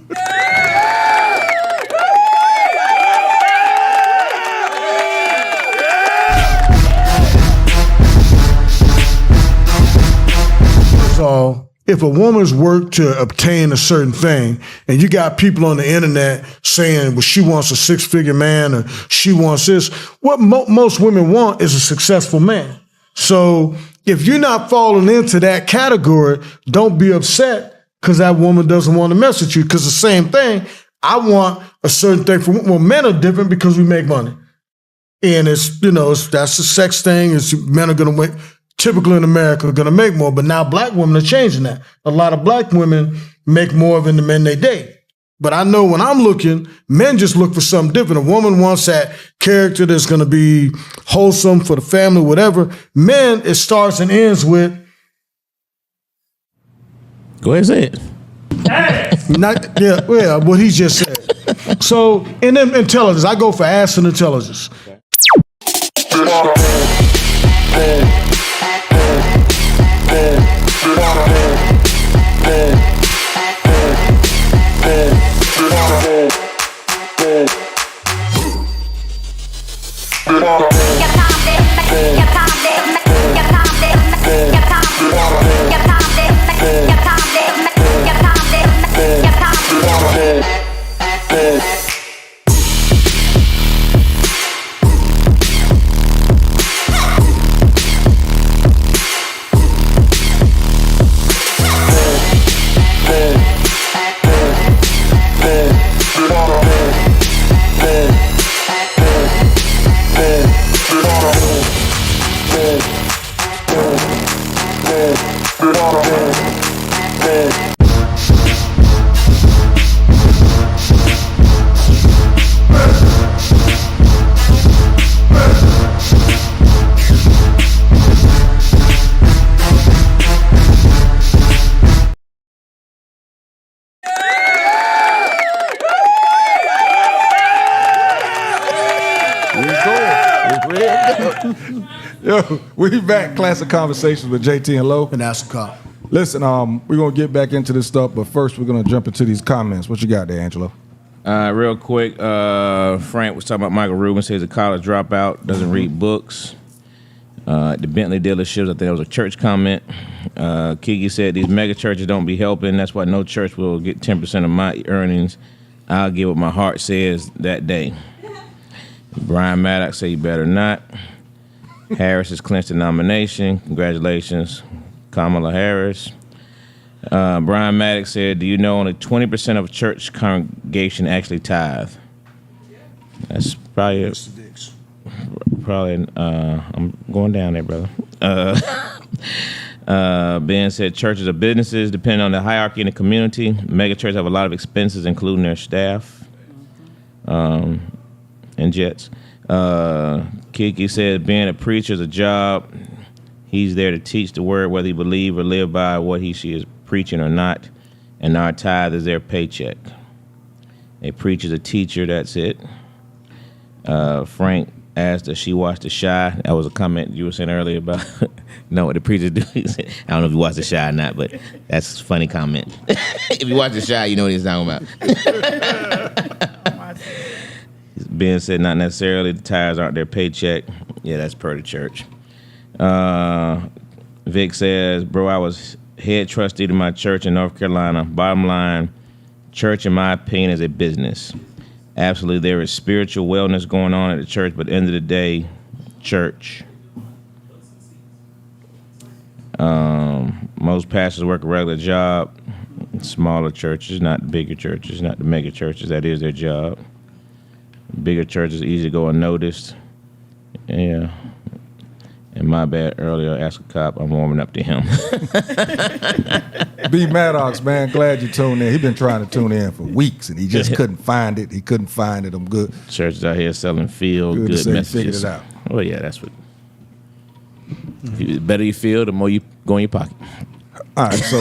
So if a woman's worked to obtain a certain thing, and you got people on the internet saying, well, she wants a 6-figure man or she wants this, what most women want is a successful man. So if you're not falling into that category, don't be upset because that woman doesn't want to mess with you. Because the same thing, I want a certain thing from, well, men are different because we make money. And it's, that's the sex thing. Is men are going to make, typically in America, are going to make more. But now black women are changing that. A lot of black women make more than the men they date. But I know when I'm looking, men just look for something different. A woman wants that character that's going to be wholesome for the family, whatever. Men, it starts and ends with, Go ahead, say it. what he just said. So, and then intelligence. I go for ass and intelligence. Yo, we back. Classic Conversations with Jae Tea Lo. And ask a cop. Listen, we're gonna get back into this stuff, but first we're gonna jump into these comments. What you got there, Angelo? Real quick, Frank was talking about Michael Rubin, says a college dropout, doesn't read books. The Bentley dealerships, I think that was a church comment. Kiki said these mega churches don't be helping. That's why no church will get 10% of my earnings. I'll get what my heart says that day. Brian Maddox said you better not. Harris has clinched the nomination. Congratulations, Kamala Harris. Brian Maddox said, do you know only 20% of church congregation actually tithe? That's probably, I'm going down there, brother. Ben said churches are businesses depending on the hierarchy in the community. Mega churches have a lot of expenses, including their staff and jets. Kiki said being a preacher is a job. He's there to teach the word, whether he believe or live by what she is preaching or not. And our tithe is their paycheck. A preacher's a teacher, that's it. Frank asked if she watched The Chi. That was a comment you were saying earlier about know what the preachers do. I don't know if you watched The Chi or not, but that's a funny comment. If you watch The Chi, you know what he's talking about. Ben said not necessarily. The tithes aren't their paycheck. Yeah, that's per the church. Vic says, bro, I was head trustee to my church in North Carolina. Bottom line, church, in my opinion, is a business. Absolutely, there is spiritual wellness going on at the church, but at the end of the day, church. Most pastors work a regular job. Smaller churches, not bigger churches, not the mega churches. That is their job. Bigger churches easy to go unnoticed. Yeah. And my bad earlier, ask a cop. I'm warming up to him. B. Maddox, man, glad you tuned in. He been trying to tune in for weeks, and he just couldn't find it. He couldn't find it. I'm good. Churches out here selling feel good messages. Figured it out. Oh yeah, that's what. The better you feel, the more you go in your pocket. All right, so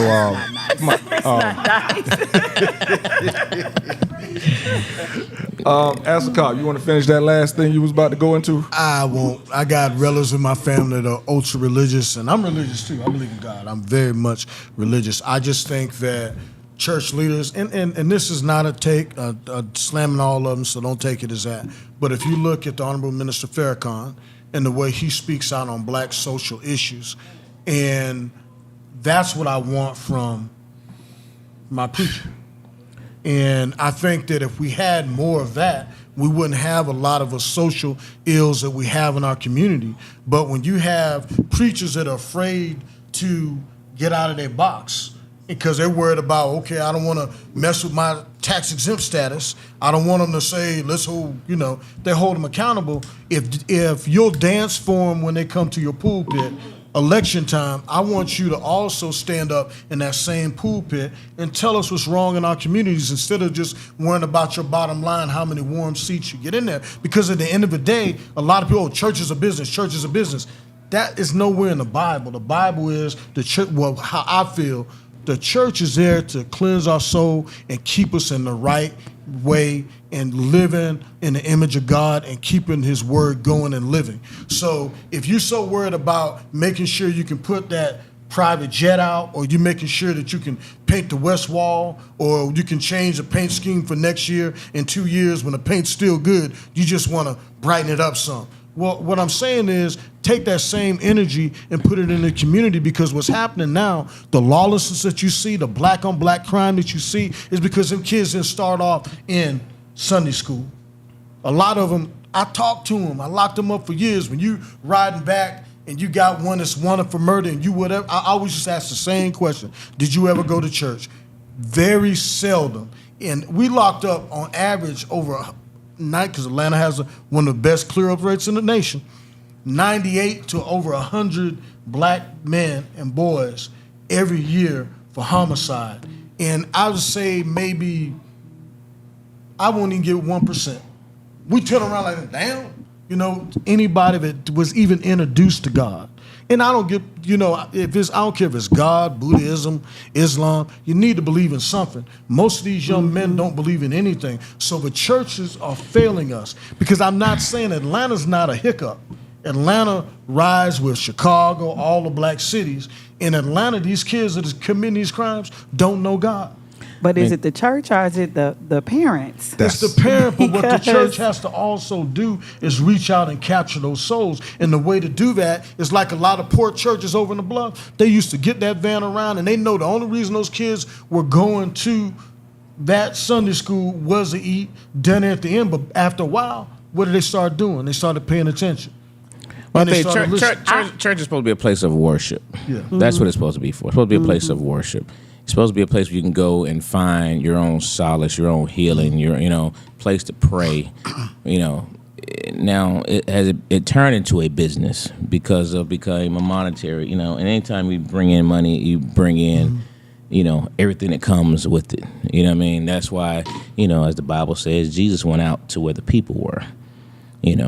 ask a cop. You want to finish that last thing you was about to go into? I won't. I got relatives in my family that are ultra religious, and I'm religious too. I believe in God. I'm very much religious. I just think that church leaders, and this is not a slamming all of them, so don't take it as that. But if you look at the Honorable Minister Farrakhan and the way he speaks out on black social issues, and that's what I want from my preacher. And I think that if we had more of that, we wouldn't have a lot of the social ills that we have in our community. But when you have preachers that are afraid to get out of their box because they're worried about, okay, I don't want to mess with my tax exempt status. I don't want them to say, let's hold, they hold them accountable. If you'll dance for them when they come to your pulpit, election time, I want you to also stand up in that same pulpit and tell us what's wrong in our communities instead of just worrying about your bottom line, how many warm seats you get in there. Because at the end of the day, a lot of people, church is a business, church is a business. That is nowhere in the Bible. The Bible is the church, well, how I feel, the church is there to cleanse our soul and keep us in the right way and living in the image of God and keeping his word going and living. So if you're so worried about making sure you can put that private jet out, or you're making sure that you can paint the west wall, or you can change the paint scheme for next year, in 2 years when the paint's still good, you just want to brighten it up some. Well, what I'm saying is take that same energy and put it in the community, because what's happening now, the lawlessness that you see, the black on black crime that you see, is because them kids didn't start off in Sunday school. A lot of them, I talked to them, I locked them up for years. When you riding back and you got one that's wanted for murder and you whatever, I always just ask the same question. Did you ever go to church? Very seldom. And we locked up on average over a night, because Atlanta has one of the best clear-up rates in the nation, 98 to over 100 black men and boys every year for homicide. And I would say maybe, I won't even give it 1%. We turn around like, damn, anybody that was even introduced to God. And I don't get, I don't care if it's God, Buddhism, Islam, you need to believe in something. Most of these young men don't believe in anything. So the churches are failing us, because I'm not saying Atlanta's not a hiccup. Atlanta rides with Chicago, all the black cities. In Atlanta, these kids that are committing these crimes don't know God. But is it the church or is it the parents? It's the parent, but what the church has to also do is reach out and capture those souls. And the way to do that is like a lot of poor churches over in the bluff. They used to get that van around, and they know the only reason those kids were going to that Sunday school was to eat dinner at the end. But after a while, what did they start doing? They started paying attention. Well, I And they think started listening. church is supposed to be a place of worship. Yeah. That's what it's supposed to be for. It's supposed to be a place of worship. It's supposed to be a place where you can go and find your own solace, your own healing, your place to pray. Now it turned into a business because of becoming a monetary. And anytime you bring in money, you bring in everything that comes with it. You know what I mean? That's why as the Bible says, Jesus went out to where the people were.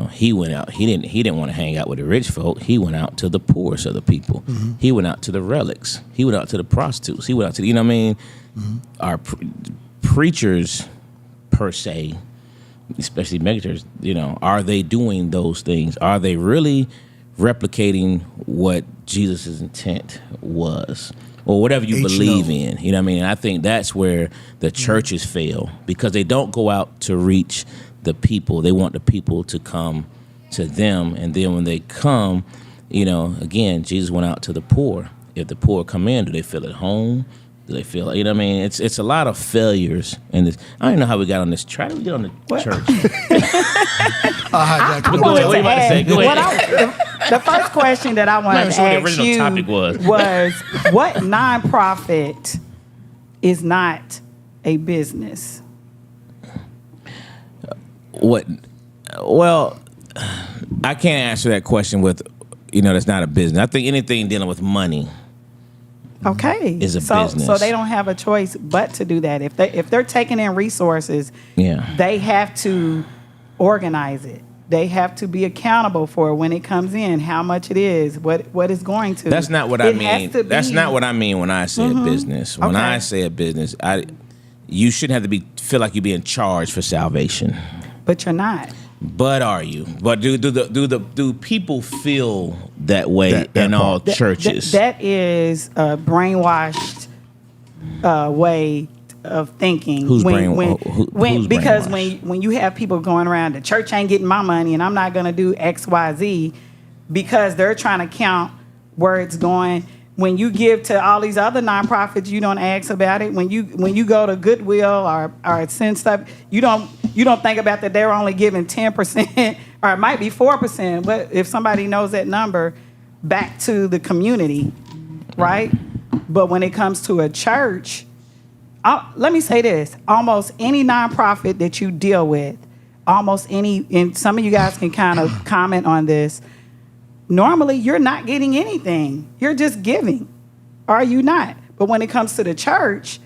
He went out. He didn't want to hang out with the rich folk. He went out to the poorest of the people. Mm-hmm. He went out to the relics. He went out to the prostitutes. He went out to Mm-hmm. Our preachers, per se, especially megachurches, are they doing those things? Are they really replicating what Jesus' intent was? Or whatever you believe in. You know what I mean? And I think that's where the churches fail because they don't go out to reach the people. They want the people to come to them, and then when they come, again, Jesus went out to the poor. If the poor come in, do they feel at home? Do they feel what I mean? It's a lot of failures in this. I don't even know how we got on this. Try to get on the church. The first question that I wanted to ask you was, what nonprofit is not a business? What? Well, I can't answer that question with, that's not a business. I think anything dealing with money, is a business. So they don't have a choice but to do that. If they're taking in resources, they have to organize it. They have to be accountable for when it comes in, how much it is, what it's going to. That's not what I mean. That's not what I mean when I say a business. When I say a business, you shouldn't have to feel like you're being charged for salvation. But you're not. But are you? But do people feel that way in all churches? That is a brainwashed way of thinking. Who's because brainwashed? when you have people going around, the church ain't getting my money, and I'm not going to do X, Y, Z, because they're trying to count where it's going. When you give to all these other nonprofits, you don't ask about it. When you go to Goodwill or send stuff, you don't think about that they're only giving 10% or it might be 4%. But if somebody knows that number, back to the community, right? But when it comes to a church, let me say this: almost any nonprofit that you deal with, and some of you guys can kind of comment on this. Normally, you're not getting anything. You're just giving. Are you not? But when it comes to the church,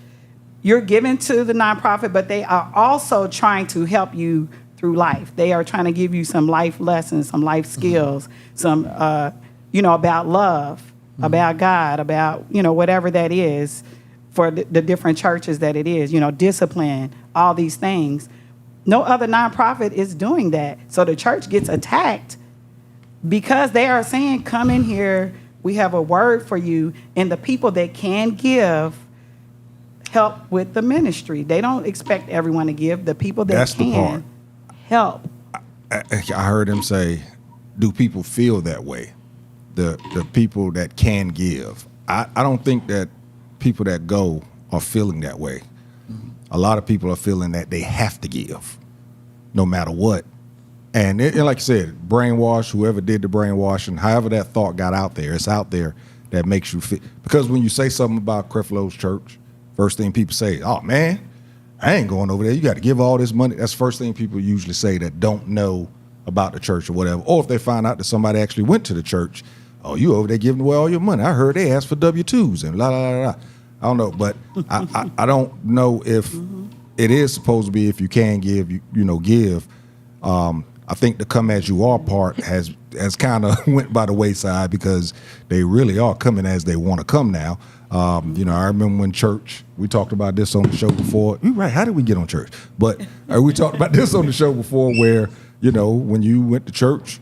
you're giving to the nonprofit, but they are also trying to help you through life. They are trying to give you some life lessons, some life skills, some, about love, about God, about, whatever that is for the different churches that it is, discipline, all these things. No other nonprofit is doing that. So the church gets attacked because they are saying, come in here, we have a word for you. And the people that can give help with the ministry. They don't expect everyone to give. The people that can help. I heard him say, do people feel that way? The people that can give. I don't think that people that go are feeling that way. A lot of people are feeling that they have to give no matter what. And like you said, brainwash, whoever did the brainwashing, however that thought got out there, it's out there that makes you feel. Because when you say something about Creflo's church, first thing people say, oh, man, I ain't going over there. You got to give all this money. That's the first thing people usually say that don't know about the church or whatever. Or if they find out that somebody actually went to the church, oh, you over there giving away all your money. I heard they asked for W-2s and la, la, la, la. I don't know, but I don't know if it is supposed to be if you can give, give. I think the come as you are part has kind of went by the wayside because they really are coming as they want to come now. I remember when church, we talked about this on the show before. You're right, how did we get on church? But we talked about this on the show before where, when you went to church,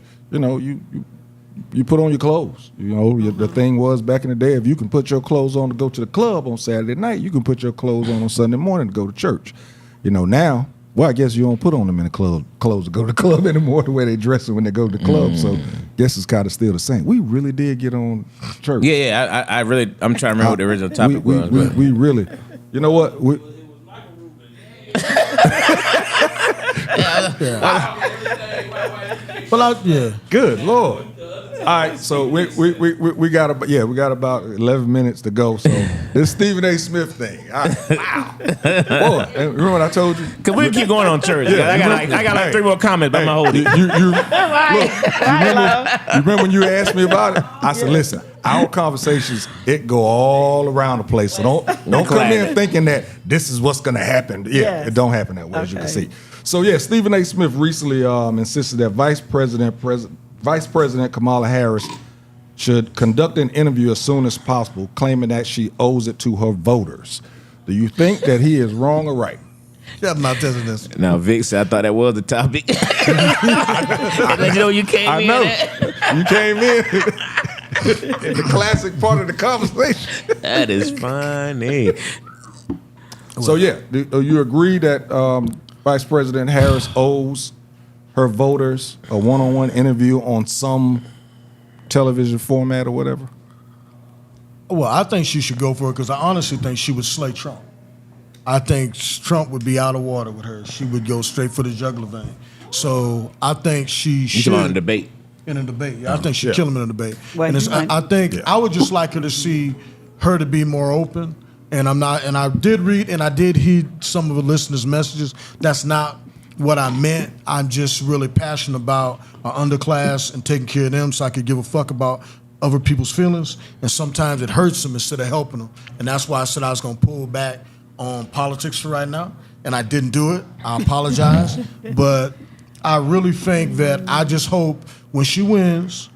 you put on your clothes. The thing was back in the day, if you can put your clothes on to go to the club on Saturday night, you can put your clothes on Sunday morning to go to church. Now, well, I guess you don't put on them in the club clothes to go to the club anymore the way they dress when they go to the club. So I guess it's kind of still the same. We really did get on church. Yeah. I'm trying to remember what the original topic was. We really, you know what? Well, yeah. Good Lord. All right, so we got about 11 minutes to go. So this Stephen A. Smith thing. Wow. Boy, remember what I told you? Cause we'll keep going on church. Yeah, I got like 3 more comments about my whole. You remember when you asked me about it? I said, listen, our conversations, it go all around the place. So don't come in thinking that this is what's gonna happen. Yeah, Yes. It don't happen that way, as you can see. So yeah, Stephen A. Smith recently insisted that Vice President Kamala Harris should conduct an interview as soon as possible, claiming that she owes it to her voters. Do you think that he is wrong or right? Yeah, I'm not testing this. Now, Vic said I thought that was the topic. You know, you came in. I know. At. You came in the classic part of the conversation. That is funny. So yeah, do you agree that Vice President Harris owes her voters a one-on-one interview on some television format or whatever? Well, I think she should go for it because I honestly think she would slay Trump. I think Trump would be out of water with her. She would go straight for the jugular vein. So I think she should. You in a debate. In a debate. Yeah, I think she'd kill him in a debate. Well, And I think I would just like her to see her to be more open. And I did read and I did heed some of the listeners' messages. That's not what I meant. I'm just really passionate about our underclass and taking care of them so I could give a fuck about other people's feelings. And sometimes it hurts them instead of helping them. And that's why I said I was going to pull back on politics for right now. And I didn't do it. I apologize. But I really think that I just hope when she wins,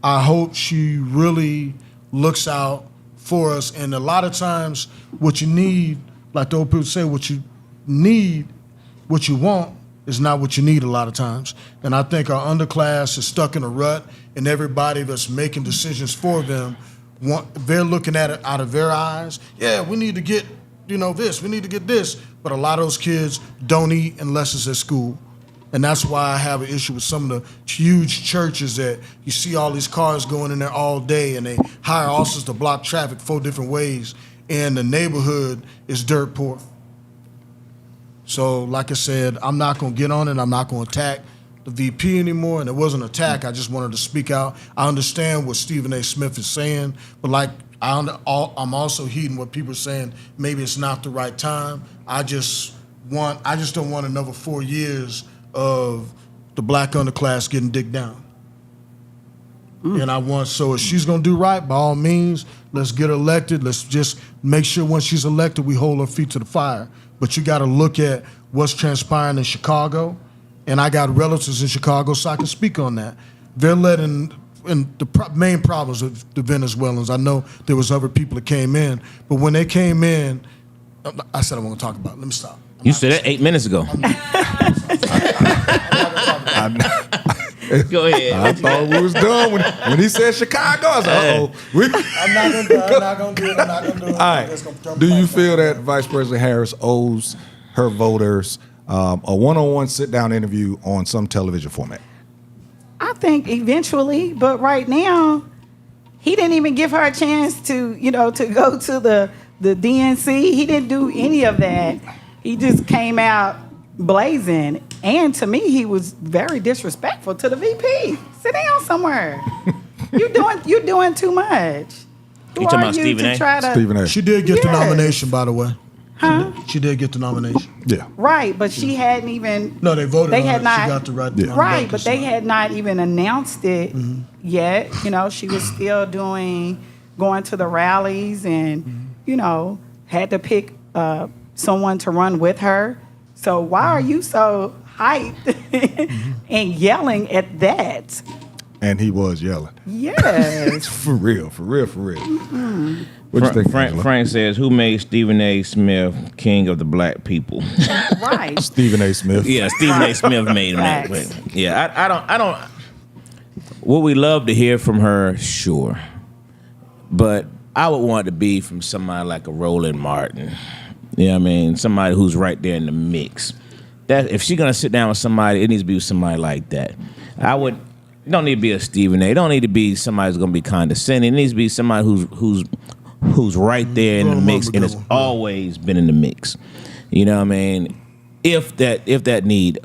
I hope she really looks out for us. And a lot of times what you need, like the old people say, what you need, what you want is not what you need a lot of times. And I think our underclass is stuck in a rut, and everybody that's making decisions for them, they're looking at it out of their eyes. Yeah, we need to get, this, we need to get this. But a lot of those kids don't eat unless it's at school. And that's why I have an issue with some of the huge churches that you see all these cars going in there all day and they hire officers to block traffic 4 different ways, and the neighborhood is dirt poor. So, like I said, I'm not going to get on it. I'm not going to attack the VP anymore. And it wasn't an attack. I just wanted to speak out. I understand what Stephen A. Smith is saying, but I'm also heeding what people are saying. Maybe it's not the right time. I just don't want another 4 years of the black underclass getting digged down. And so if she's going to do right, by all means, let's get her elected. Let's just make sure when she's elected, we hold her feet to the fire. But you got to look at what's transpiring in Chicago. And I got relatives in Chicago, so I can speak on that. They're letting, and the main problems of the Venezuelans, I know there was other people that came in, but when they came in, I said I want to talk about it. Let me stop. You said that 8 minutes ago. Go ahead. I thought we was done when he said Chicago. I was like, uh-oh. I'm not going to do it. All right. Do you feel that Vice President Harris owes her voters a one-on-one sit-down interview on some television format? I think eventually, but right now, he didn't even give her a chance to go to the DNC. He didn't do any of that. He just came out blazing. And to me, he was very disrespectful to the VP. Sit down somewhere. You're doing too much. You talking about Stephen A? Stephen A. She did get the nomination, by the way. Huh? She did get the nomination. Yeah. Right, but she hadn't even. No, they voted They on had it. not. She got the right. Yeah. Right, but they had not even announced it yet. She was still going to the rallies and, had to pick someone to run with her. So why are you so hyped and yelling at that? And he was yelling. Yes. For real. Mm-hmm. What you think, Angela? Frank says, who made Stephen A. Smith king of the black people? Right. Stephen A. Smith. Yeah, Stephen A. Smith made him that. Facts. But yeah, I don't. What we love to hear from her, sure, but I would want it to be from somebody like a Roland Martin. You know what I mean? Somebody who's right there in the mix. That if she's gonna sit down with somebody, it needs to be with somebody like that. It don't need to be a Stephen A. It don't need to be somebody who's gonna be condescending. It needs to be somebody who's right there in the mix and has always been in the mix. You know what I mean? If that need.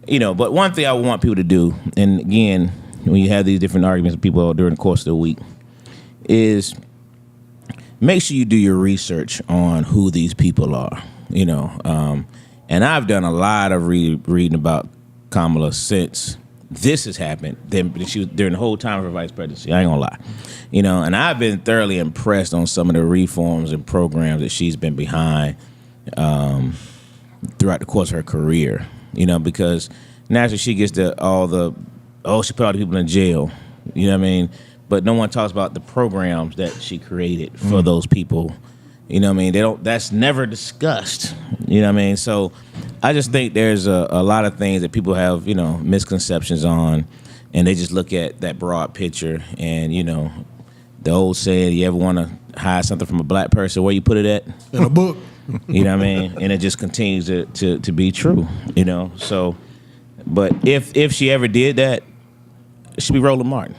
But one thing I want people to do, and again, when you have these different arguments with people during the course of the week, is make sure you do your research on who these people are. And I've done a lot of reading about Kamala since this has happened. She was during the whole time of her vice presidency. I ain't gonna lie, And I've been thoroughly impressed on some of the reforms and programs that she's been behind throughout the course of her career. Because naturally she gets she put all the people in jail. You know what I mean? But no one talks about the programs that she created for those people. You know what I mean? That's never discussed. You know what I mean? So I just think there's a lot of things that people have, misconceptions on, and they just look at that broad picture. And, the old saying, you ever want to hide something from a black person, where you put it at? In a book. You know what I mean? And it just continues to be true, So, but if she ever did that, it should be Roland Martin.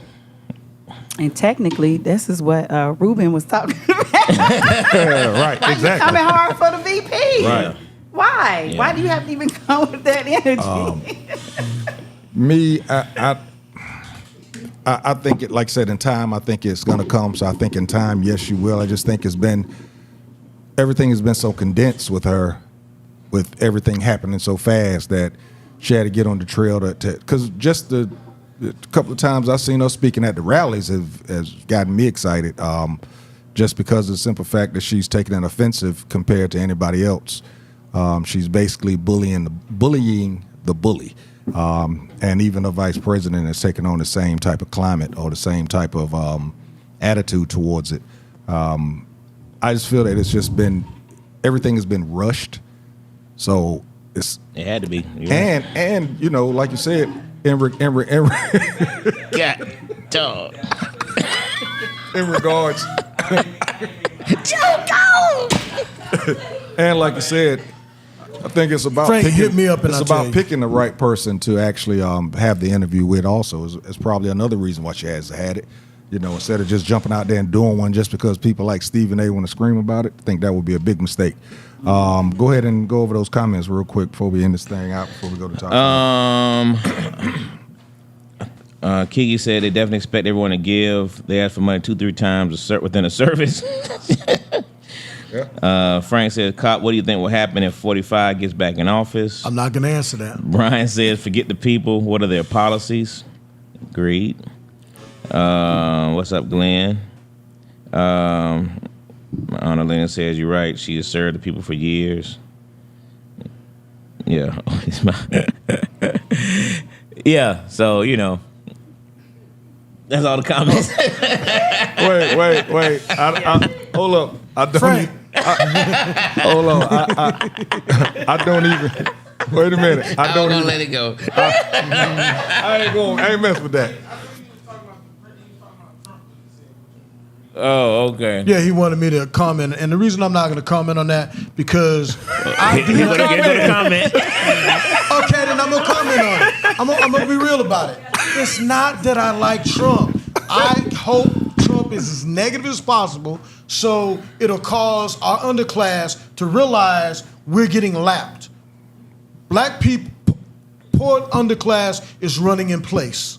And technically, this is what Ruben was talking about. Right, exactly. Coming hard for the VP. Right. Why? Yeah. Why do you have to even come with that energy? I think it, like I said, in time, I think it's going to come. So I think in time, yes, you will. I just think everything has been so condensed with her, with everything happening so fast that she had to get on the trail because just the couple of times I've seen her speaking at the rallies has gotten me excited. Just because of the simple fact that she's taking an offensive compared to anybody else. She's basically bullying the bully. And even the vice president is taking on the same type of climate or the same type of attitude towards it. I just feel that it's just everything has been rushed. So it had to be. And like you said, in regards. And like you said, I think it's about Frank, hit me up and it's I'll about tell you. picking the right person to actually have the interview with. Also, is probably another reason why she has had it. Instead of just jumping out there and doing one just because people like Stephen A. want to scream about it. I think that would be a big mistake. Go ahead and go over those comments real quick before we end this thing out. Before we go to top. Kiki said they definitely expect everyone to give. They ask for money 2-3 times within a service. Yeah. Frank said, "Cop, what do you think will happen if 45 gets back in office?" I'm not going to answer that. Brian says, "Forget the people. What are their policies?" Agreed. What's up, Glenn? Anna Lynn says, "You're right. She has served the people for years." Yeah. Yeah. So that's all the comments. Wait. Hold up. I don't Frank. hold on. I don't even. Wait a minute. I don't even. let it go. I ain't mess with that. Oh, okay. Yeah, he wanted me to comment, and the reason I'm not going to comment on that because I do not comment. Okay, then I'm gonna comment on it. I'm gonna be real about it. It's not that I like Trump. I hope Trump is as negative as possible, so it'll cause our underclass to realize we're getting lapped. Black people, poor underclass is running in place.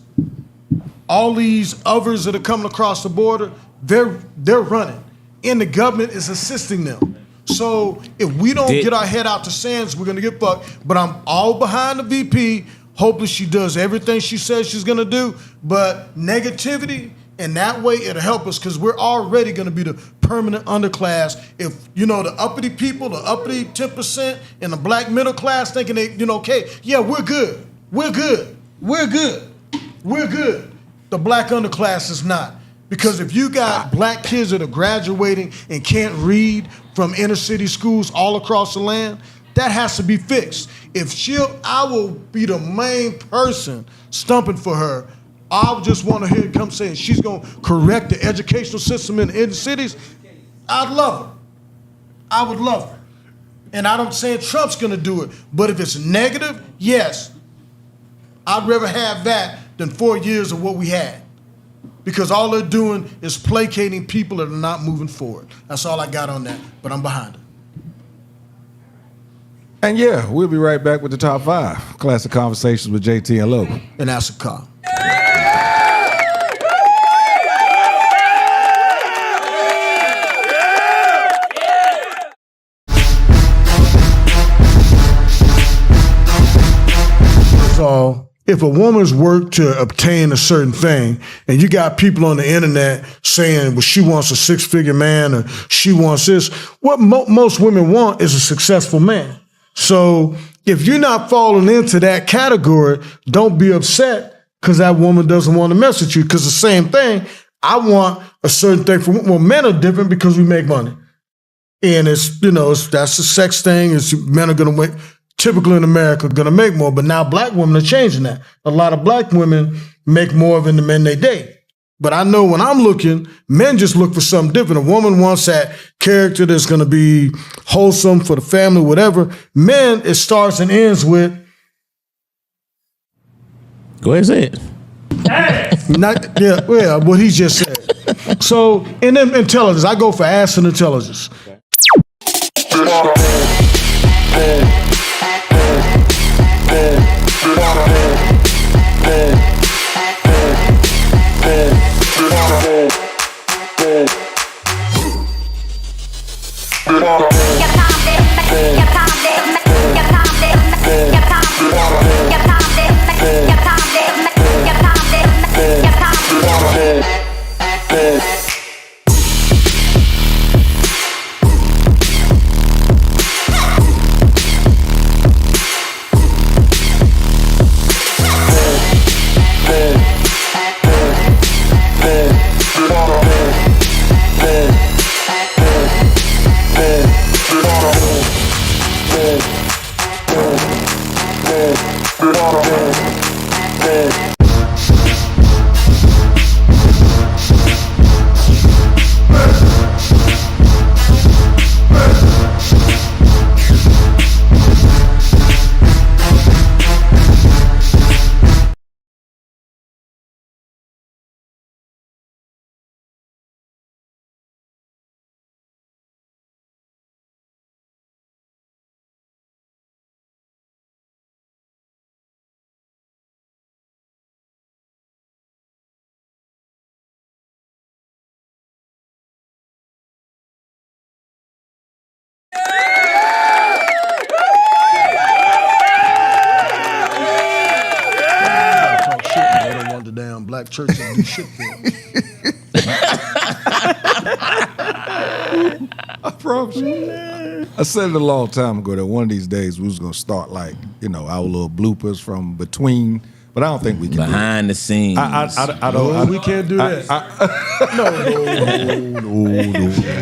All these others that are coming across the border, they're running, and the government is assisting them. So if we don't get our head out to sands, we're gonna get fucked. But I'm all behind the VP. Hopefully she does everything she says she's gonna do. But negativity, and that way it'll help us because we're already gonna be the permanent underclass. If the uppity people, the uppity 10%, and the black middle class thinking they, okay, yeah, we're good. The black underclass is not. Because if you got black kids that are graduating and can't read from inner city schools all across the land, that has to be fixed. I will be the main person stumping for her. I just want to hear her come saying she's going to correct the educational system in the inner cities. I'd love her. I would love her. And I don't say Trump's going to do it. But if it's negative, yes. I'd rather have that than 4 years of what we had. Because all they're doing is placating people that are not moving forward. That's all I got on that, but I'm behind it. And yeah, we'll be right back with the top 5. Classic Conversations with Jae Tea Lo. And that's a car. So if a woman's worked to obtain a certain thing, and you got people on the internet saying, well, she wants a 6-figure man or she wants this, what most women want is a successful man. So if you're not falling into that category, don't be upset because that woman doesn't want to mess with you. Because the same thing, I want a certain thing from, well, men are different because we make money. And it's, that's a sex thing. It's men are going to make, typically in America, going to make more. But now black women are changing that. A lot of black women make more than the men they date. But I know when I'm looking, men just look for something different. A woman wants that character that's going to be wholesome for the family, whatever. Men, it starts and ends with. Go ahead, say it. What he just said. So, and then intelligence. I go for ass and intelligence. Black churches do shit for them. I promise you. I said it a long time ago that one of these days we was gonna start like, our little bloopers from between, but I don't think we can. Behind the scenes. I don't. We can't do that.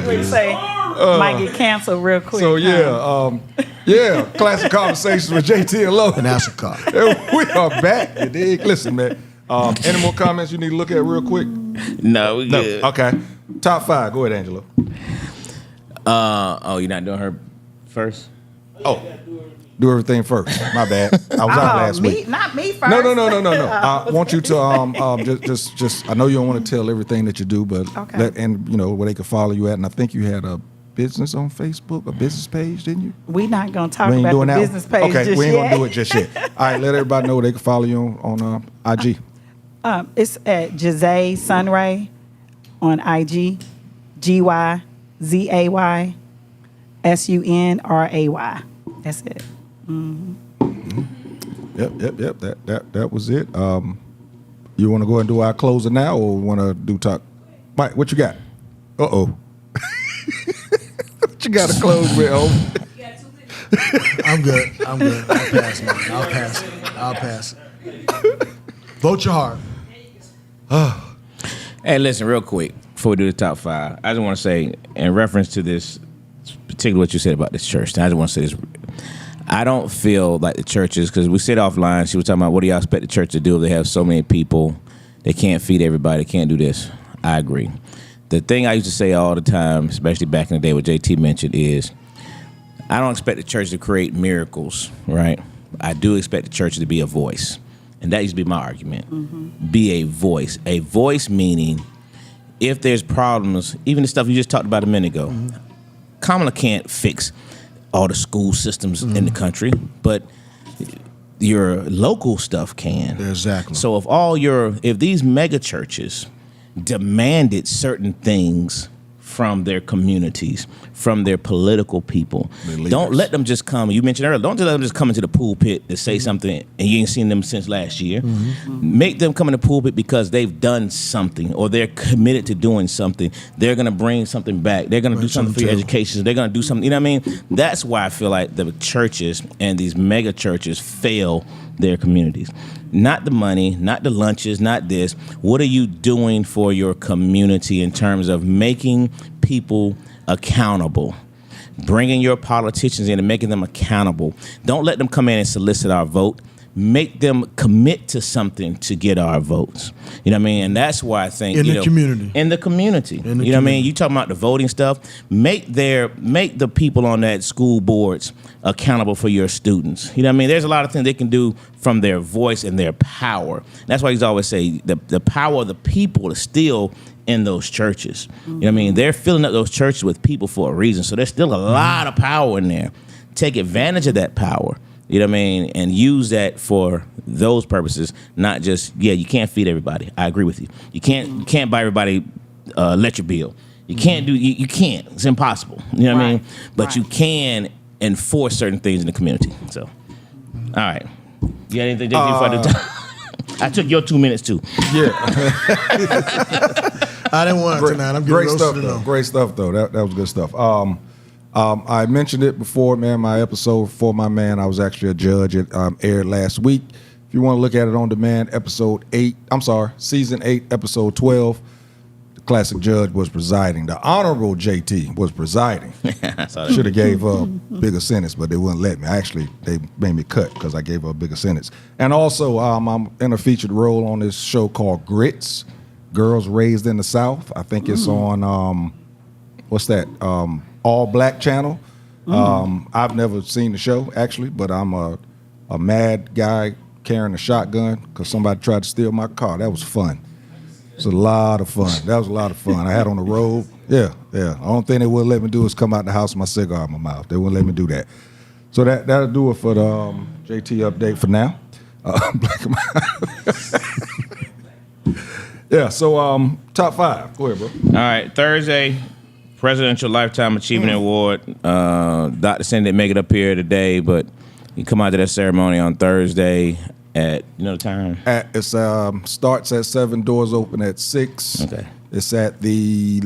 What you say? Might get canceled real quick. So Classic Conversations with Jae Tea Lo. And that's a car. We are back. You dig? Listen, man. Any more comments you need to look at real quick? No, we good. Okay. Top 5. Go ahead, Angelo. You're not doing her first? Oh, do everything first. My bad. I was out last week. Not me first. No. I want you to just. I know you don't want to tell everything that you do, but okay. Where they can follow you at. And I think you had a business on Facebook, a business page, didn't you? We're not gonna talk about the business page. Okay, just we ain't yet. gonna do it just yet. All right, let everybody know where they can follow you on IG. It's at Gy Zay Sunray on IG, Gy Zay Sunray. That's it. Mm-hmm. Yep. That was it. You want to go and do our closer now, or want to do talk? Mike, what you got? What you got to close with? I'm good. I'll pass it. Vote your heart. Hey, listen, real quick, before we do the top 5, I just want to say, in reference to this, particularly what you said about this church, I just want to say this. I don't feel like the churches, because we said offline, she was talking about what do y'all expect the church to do if they have so many people, they can't feed everybody, they can't do this. I agree. The thing I used to say all the time, especially back in the day what JT mentioned, is I don't expect the church to create miracles, right? I do expect the church to be a voice. And that used to be my argument. Mm-hmm. Be a voice. A voice meaning if there's problems, even the stuff you just talked about a minute ago, Kamala can't fix all the school systems in the country, but your local stuff can. Exactly. So if these mega churches demanded certain things from their communities, from their political people, don't let them just come. You mentioned earlier, don't just let them just come into the pulpit to say something and you ain't seen them since last year. Make them come in the pulpit because they've done something or they're committed to doing something. They're going to bring something back. They're going to do something for your education. They're going to do something. You know what I mean? That's why I feel like the churches and these mega churches fail their communities. Not the money, not the lunches, not this. What are you doing for your community in terms of making people accountable? Bringing your politicians in and making them accountable. Don't let them come in and solicit our vote. Make them commit to something to get our votes. You know what I mean? And that's why I think In the community. You know what I mean? You talking about the voting stuff. Make the people on that school boards accountable for your students. You know what I mean? There's a lot of things they can do from their voice and their power. That's why he's always say the power of the people is still in those churches. You know what I mean? They're filling up those churches with people for a reason. So there's still a lot of power in there. Take advantage of that power. You know what I mean? And use that for those purposes, not just, you can't feed everybody. I agree with you. You can't buy everybody electric bill. You can't you can't. It's impossible. You know what I mean? But you can enforce certain things in the community. So, all right. You got anything to do before I do time? I took your 2 minutes too. Yeah. I didn't want it tonight. I'm getting great roasted stuff, to though. know. Great stuff, though. That was good stuff. I mentioned it before, man. My episode for my man, I was actually a judge. It aired last week. If you want to look at it on demand, season 8, episode 12. The classic judge was presiding. The Honorable JT was presiding. Should have gave her a bigger sentence, but they wouldn't let me. Actually, they made me cut because I gave her a bigger sentence. And also, I'm in a featured role on this show called Grits, Girls Raised in the South. I think it's on, what's that? All Black channel. I've never seen the show actually, but I'm a mad guy carrying a shotgun because somebody tried to steal my car. That was fun. It was a lot of fun. That was a lot of fun. I had on the road. Yeah. The only thing they wouldn't let me do is come out the house with my cigar in my mouth. They wouldn't let me do that. So that'll do it for the JT update for now. Yeah. So top 5. Go ahead, bro. All right, Thursday, Presidential Lifetime Achievement Award. Dr. Cindy didn't make it up here today, but you come out to that ceremony on Thursday at, you know the time? It starts at 7, doors open at 6. Okay. It's at the,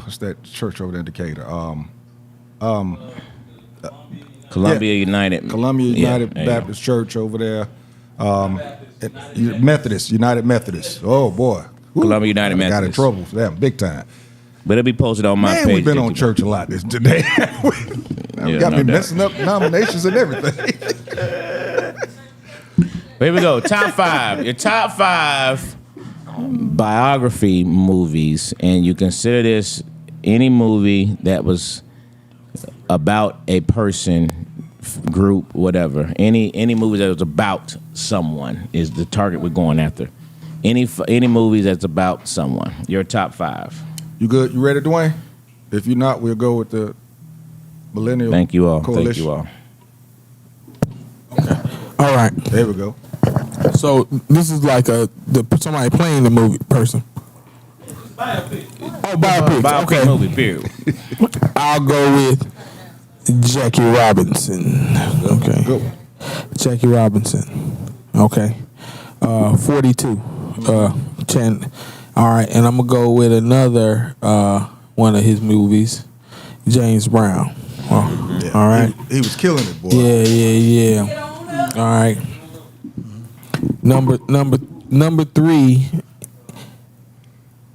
what's that church over there in Decatur? Columbia United Baptist Church over there. United Methodist. Oh, boy. Columbia United I got in Methodist. trouble for that, big time. But it'll be posted on my Man, page. we've been on church a lot today. Yeah, Got no me doubt. messing up nominations and everything. Here we go. Top 5. Your top 5 biography movies, and you consider this any movie that was about a person, group, whatever. Any movie that was about someone is the target we're going after. Any movies that's about someone. Your top 5. You good? You ready, Dwayne? If you're not, we'll go with the Millennial Thank you all. Coalition. Thank you all. All right. There we go. So this is like somebody playing the movie person. Biopic. Oh, biopic. Biopic Okay. movie, period. I'll go with Jackie Robinson. Okay. Good one. Jackie Robinson. Okay. 42. All right, and I'm gonna go with another one of his movies, James Brown. Oh, Yeah. all right. He was killing it, boy. Yeah. All right. Number 3,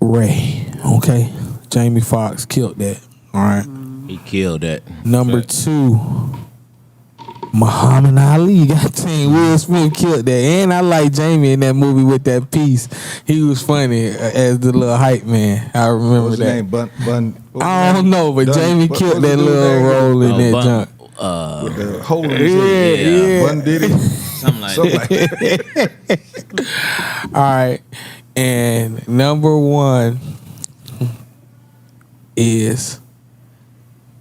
Ray. Okay. Jamie Foxx killed that. All right. He killed that. Number 2, Muhammad Ali. Goddamn, Will Smith killed that. And I like Jamie in that movie with that piece. He was funny as the little hype man. I remember What's his that. name? Bun. I don't know, but Jamie killed that little role in that junk. With the hole in his head. Yeah. Bun Diddy. Something like that. All right. And number 1 is,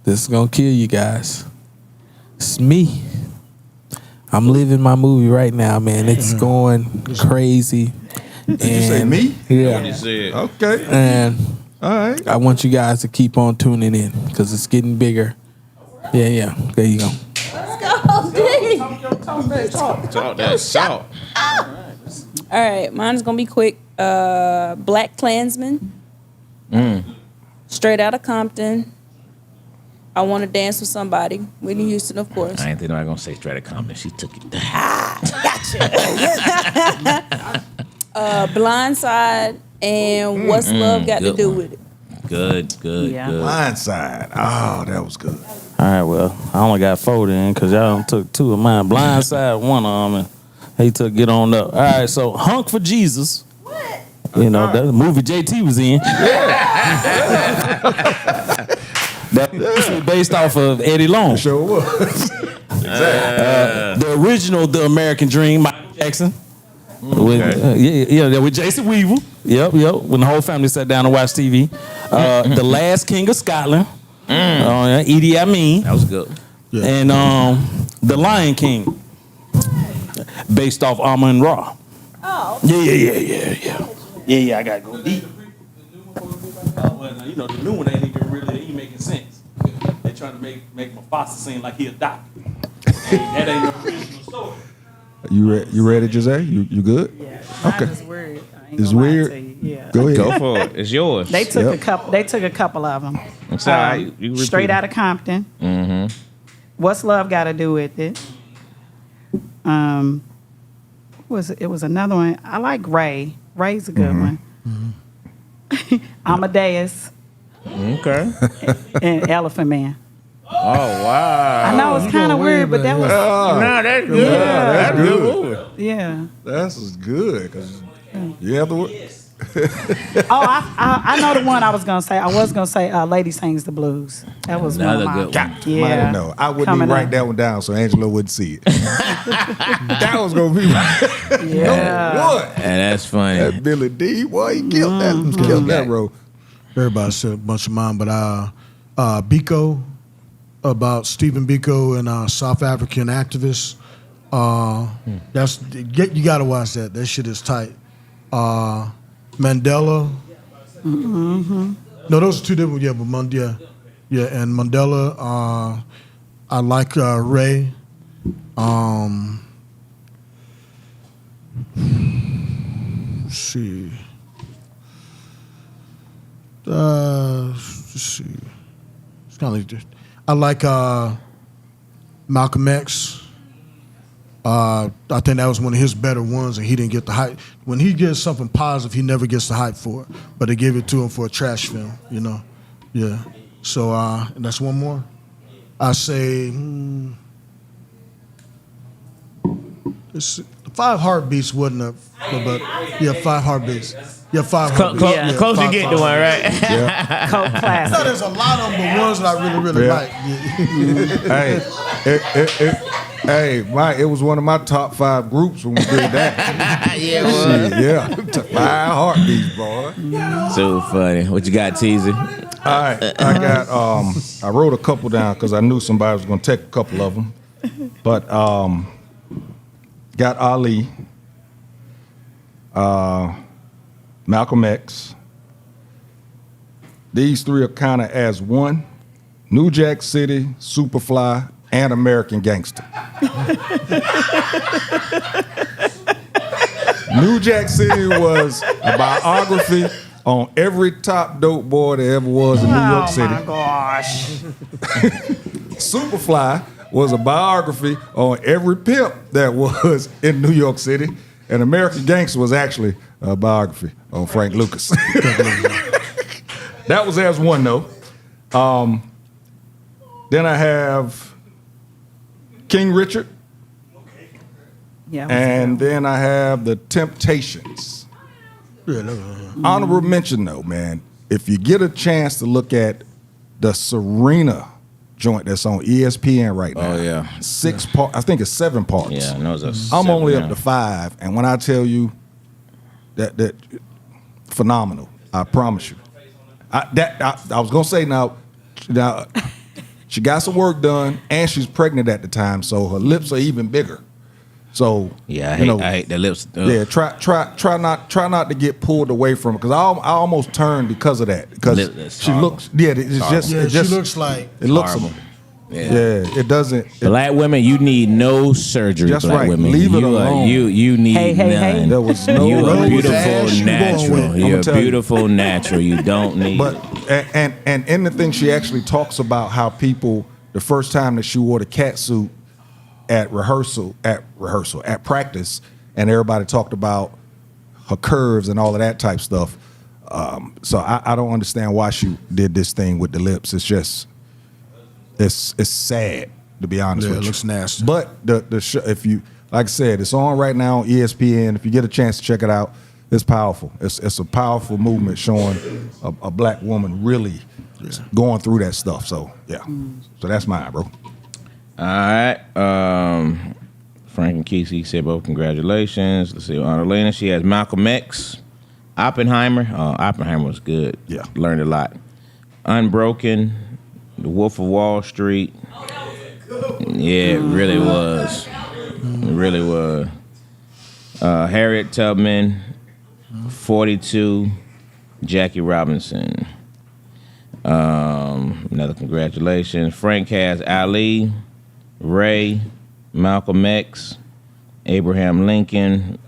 this is going to kill you guys. It's me. I'm living my movie right now, man. It's going crazy. Did you say me? Yeah. He said, Okay. And All right. I want you guys to keep on tuning in because it's getting bigger. Yeah. There you go. talk that salt. All right, mine's gonna be quick. Black Klansman. Straight Out of Compton. I Want to Dance with Somebody. Whitney Houston, of course. I ain't think I was gonna say straight out of Compton. She took it. Blindside and What's Love Got to good Do one. with It. Good. Yeah. Blindside. Oh, that was good. All right, well, I only got 4 then because y'all done took 2 of mine. Blindside, one of them, and he took Get On Up. All right, so Hunk for Jesus. What? You know, that movie JT was in. That was based off of Eddie Long. Sure was. The original The American Dream, Michael Jackson. With Jason Weaver. Yep. When the whole family sat down to watch TV. The Last King of Scotland. Idi Amin. That was good. Yeah. And The Lion King. Based off Amun Ra. Oh. Yeah, I gotta go deep. You know, the new one ain't even really making sense. They're trying to make Mufasa seem like he adopted. That ain't the original story. You ready, Jose? You good? Yeah. Okay. It's weird. I ain't It's gonna lie weird? to you. Yeah. Go ahead. Go for it. It's yours. They took Yep. a couple. They took a couple of them. It's all right. You repeat Straight it. Out of Compton. Mm-hmm. What's Love Got to Do with It? It was another one. I like Ray. Ray's a good one. Amadeus Okay. and Elephant Man. Oh wow. I know it's kind of weird, but that was Nah, that's good. that's good. good. movie. yeah. That's good because you have to. Oh, I know the one I was gonna say. I was gonna say Lady Sings the Blues. That was Another one of good my, one. Yeah. No, I wouldn't Coming even write up. that one down so Angelo wouldn't see it. That was gonna be right. Yeah. What? And that's funny. That Billy D, boy, he killed that. Killed that role. Everybody said a bunch of mine, but Biko, about Stephen Biko and South African activist. You got to watch that. That shit is tight. Mandela. No, those are 2 different. Yeah, but and Mandela. I like Ray. Let's see. Let's see. It's kind of like I like Malcolm X. I think that was one of his better ones, and he didn't get the hype. When he gets something positive, he never gets the hype for it. But they gave it to him for a trash film, you know. Yeah. So and that's one more. I say, let's see. 5 Heartbeats wasn't a, but yeah, 5 Heartbeats. Yeah, 5 Heartbeats. Yeah. The closer you Five get to one, right? Cult No, classic. there's a lot of them, but ones that I really Yeah. like. Yeah. Hey, it was one of my top 5 groups when we did that. Yeah, Shit, yeah. 5 Heartbeats, boy. So funny. What you got, Teasy? All right, I got. I wrote a couple down because I knew somebody was going to take a couple of them, but got Ali, Malcolm X. These 3 are kind of as one: New Jack City, Superfly, and American Gangster. New Jack City was a biography on every top dope boy there ever was in New York City. Oh my gosh. Superfly was a biography on every pimp that was in New York City, and American Gangster was actually a biography on Frank Lucas. That was as one though. Then I have King Richard, Yeah. and then I have the Temptations. Honorable mention though, man, if you get a chance to look at the Serena joint that's on ESPN right now. Oh, yeah. 6 parts. I think it's 7 parts. Yeah, I know it's a I'm only seven up now. to 5, and when I tell you that phenomenal, I promise you. I was gonna say now She got some work done, and she's pregnant at the time, so her lips are even bigger. So Yeah, I hate the lips. yeah, try not to get pulled away from it, because I almost turned because of that, because she horrible. looks it just she looks like it looks horrible. Yeah, it doesn't. Black women, you need no surgery. That's Black right. women, Leave it you alone. You need Hey, hey, hey. none. There was no You are Rose beautiful Ash, you going natural. with. You're I'ma tell you. beautiful natural. You don't need. But and in the thing, she actually talks about how people, the first time that she wore the cat suit at practice, and everybody talked about her curves and all of that type stuff. So I don't understand why she did this thing with the lips. It's just it's sad, to be honest with it you. looks nasty. But the show, if you, like I said, it's on right now on ESPN. If you get a chance to check it out, it's powerful. It's a powerful movement showing a black woman really going through that stuff. So yeah, so that's mine, bro. All right. Frank and Kesey said both congratulations. Let's see. Arlena, she has Malcolm X, Oppenheimer. Oppenheimer was good. Yeah. Learned a lot. Unbroken, The Wolf of Wall Street. Yeah, it really was. It really was. Harriet Tubman, 42, Jackie Robinson. Another congratulations. Frank has Ali, Ray, Malcolm X, Abraham Lincoln,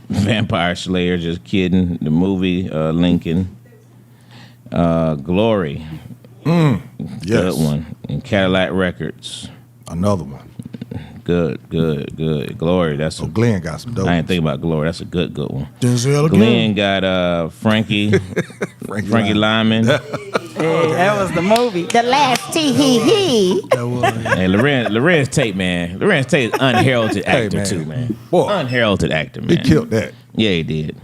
Vampire Slayer, just kidding. The movie Lincoln. Glory. Yes. Good one. And Cadillac Records. Another one. Good. Glory. That's Glenn got some dope. I didn't think about Glory. That's a good one. Denzel Glenn again. got Frankie Lyman. Hey, that was the movie. The last tee-hee-hee. That was. Hey, Lorenz Tate, man. Lorenz Tate is unheralded actor man. too, man. Boy. Unheralded actor, man. He killed that. Yeah, he did.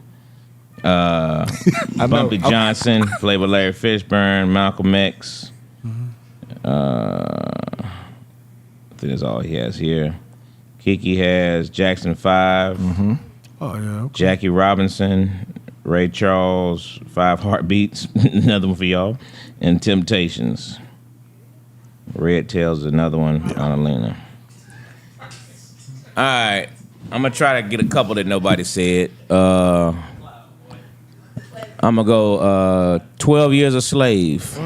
Bumpy Johnson, Flavor Larry Fishburne, Malcolm X. I think that's all he has here. Kiki has Jackson 5, Oh yeah. Okay. Jackie Robinson, Ray Charles, 5 Heartbeats, another one for y'all, and Temptations. Red Tails is another one, Annalena. All right, I'm gonna try to get a couple that nobody said. I'm gonna go 12 Years a Slave.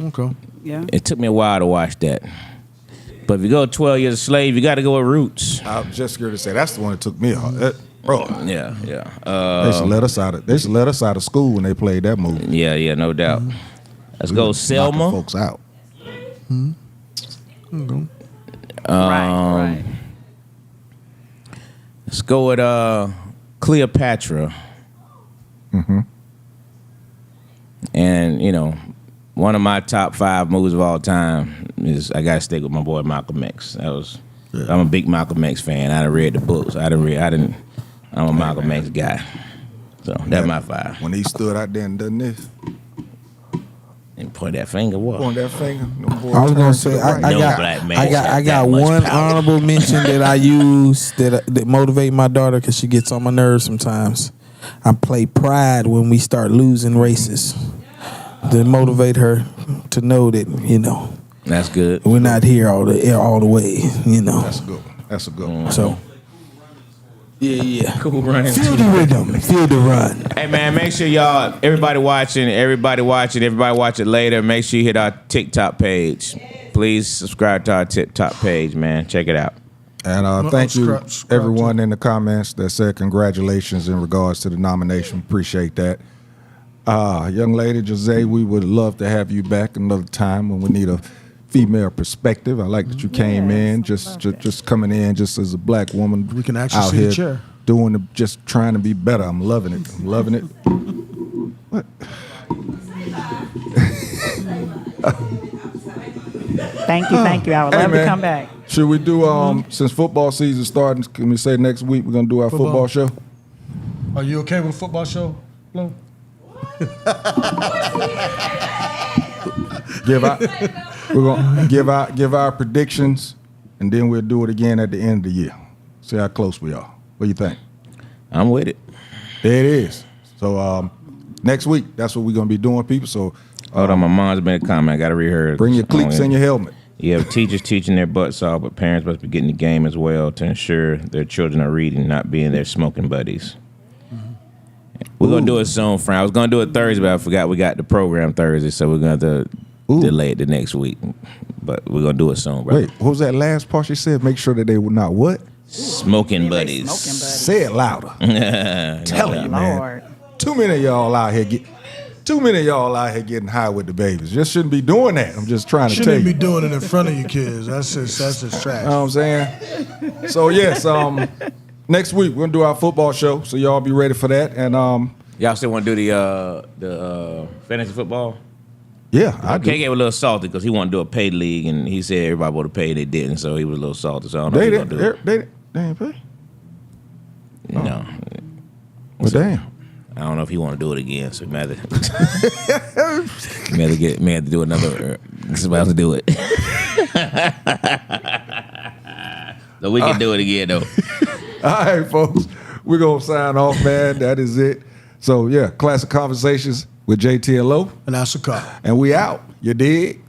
Okay. Yeah. It took me a while to watch that. But if you go 12 Years a Slave, you got to go with Roots. I was just scared to say that's the one that took me off. Bro, Yeah. they should let us out of school when they played that movie. Yeah, no doubt. Let's go Knocking Selma. folks out. Right. Let's go with Cleopatra. And, one of my top 5 movies of all time is I gotta stick with my boy Malcolm X. I'm a big Malcolm X fan. I done read the books. I'm a Malcolm X guy. So that's my 5. When he stood out there and done this, And point that finger, what? on that finger, I was gonna say I No got black man I has got that much one power. honorable mention that I use that motivate my daughter because she gets on my nerves sometimes. I play Pride when we start losing races to motivate her to know that That's good. we're not here all the way. That's a good one. That's a good one. So yeah. Cool running. Feel the rhythm, feel the run. Hey man, make sure y'all, everybody watch it later. Make sure you hit our TikTok page. Please subscribe to our TikTok page, man. Check it out. And thank you, subscribe everyone in the comments that said congratulations in regards to the nomination. Appreciate that. Young lady, Jose, we would love to have you back another time when we need a female perspective. I like that you came in, just coming in just as a black woman. We can actually out see the here chair. just trying to be better. I'm loving it. What? Thank you. I would love to come back. Should we do, since football season starting, can we say next week we're going to do our football show? Are you okay with a football show, Flo? We're gonna give our predictions, and then we'll do it again at the end of the year. See how close we are. What do you think? I'm with it. There it is. So next week, that's what we're gonna be doing, people. So Hold on, my mom's made a comment. I got to read her. Bring your cleats and your helmet. You have teachers teaching their butts off, but parents must be getting the game as well to ensure their children are reading, not being their smoking buddies. We're going to do it soon, friend. I was going to do it Thursday, but I forgot we got the program Thursday, so we're going to have to delay it the next week. But we're going to do it soon, bro. Wait, what was that last part she said? Make sure that they were not what? Smoking buddies. Smoking buddies. Say it louder. Telling you, man. Lord. Too many of y'all out here getting high with the babies. Just shouldn't be doing that. I'm just trying to tell Shouldn't you. be doing it in front of your kids. That's just trash. You know what I'm saying? So yes, next week we're gonna do our football show. So y'all be ready for that. And Y'all still want to do the fantasy football? yeah, I do. KK was a little salty because he wanted to do a paid league, and he said everybody would have paid, they didn't, so he was a little salty. So I don't know if he's gonna do it. They ain't pay. No. Well, damn. I don't know if he want to do it again, so may have to do another. Somebody else to do it. So we can do it again, though. All right, folks. We're gonna sign off, man. That is it. So yeah, Classic Conversations with Jae Tea Lo. And that's a cop. And we out. You dig?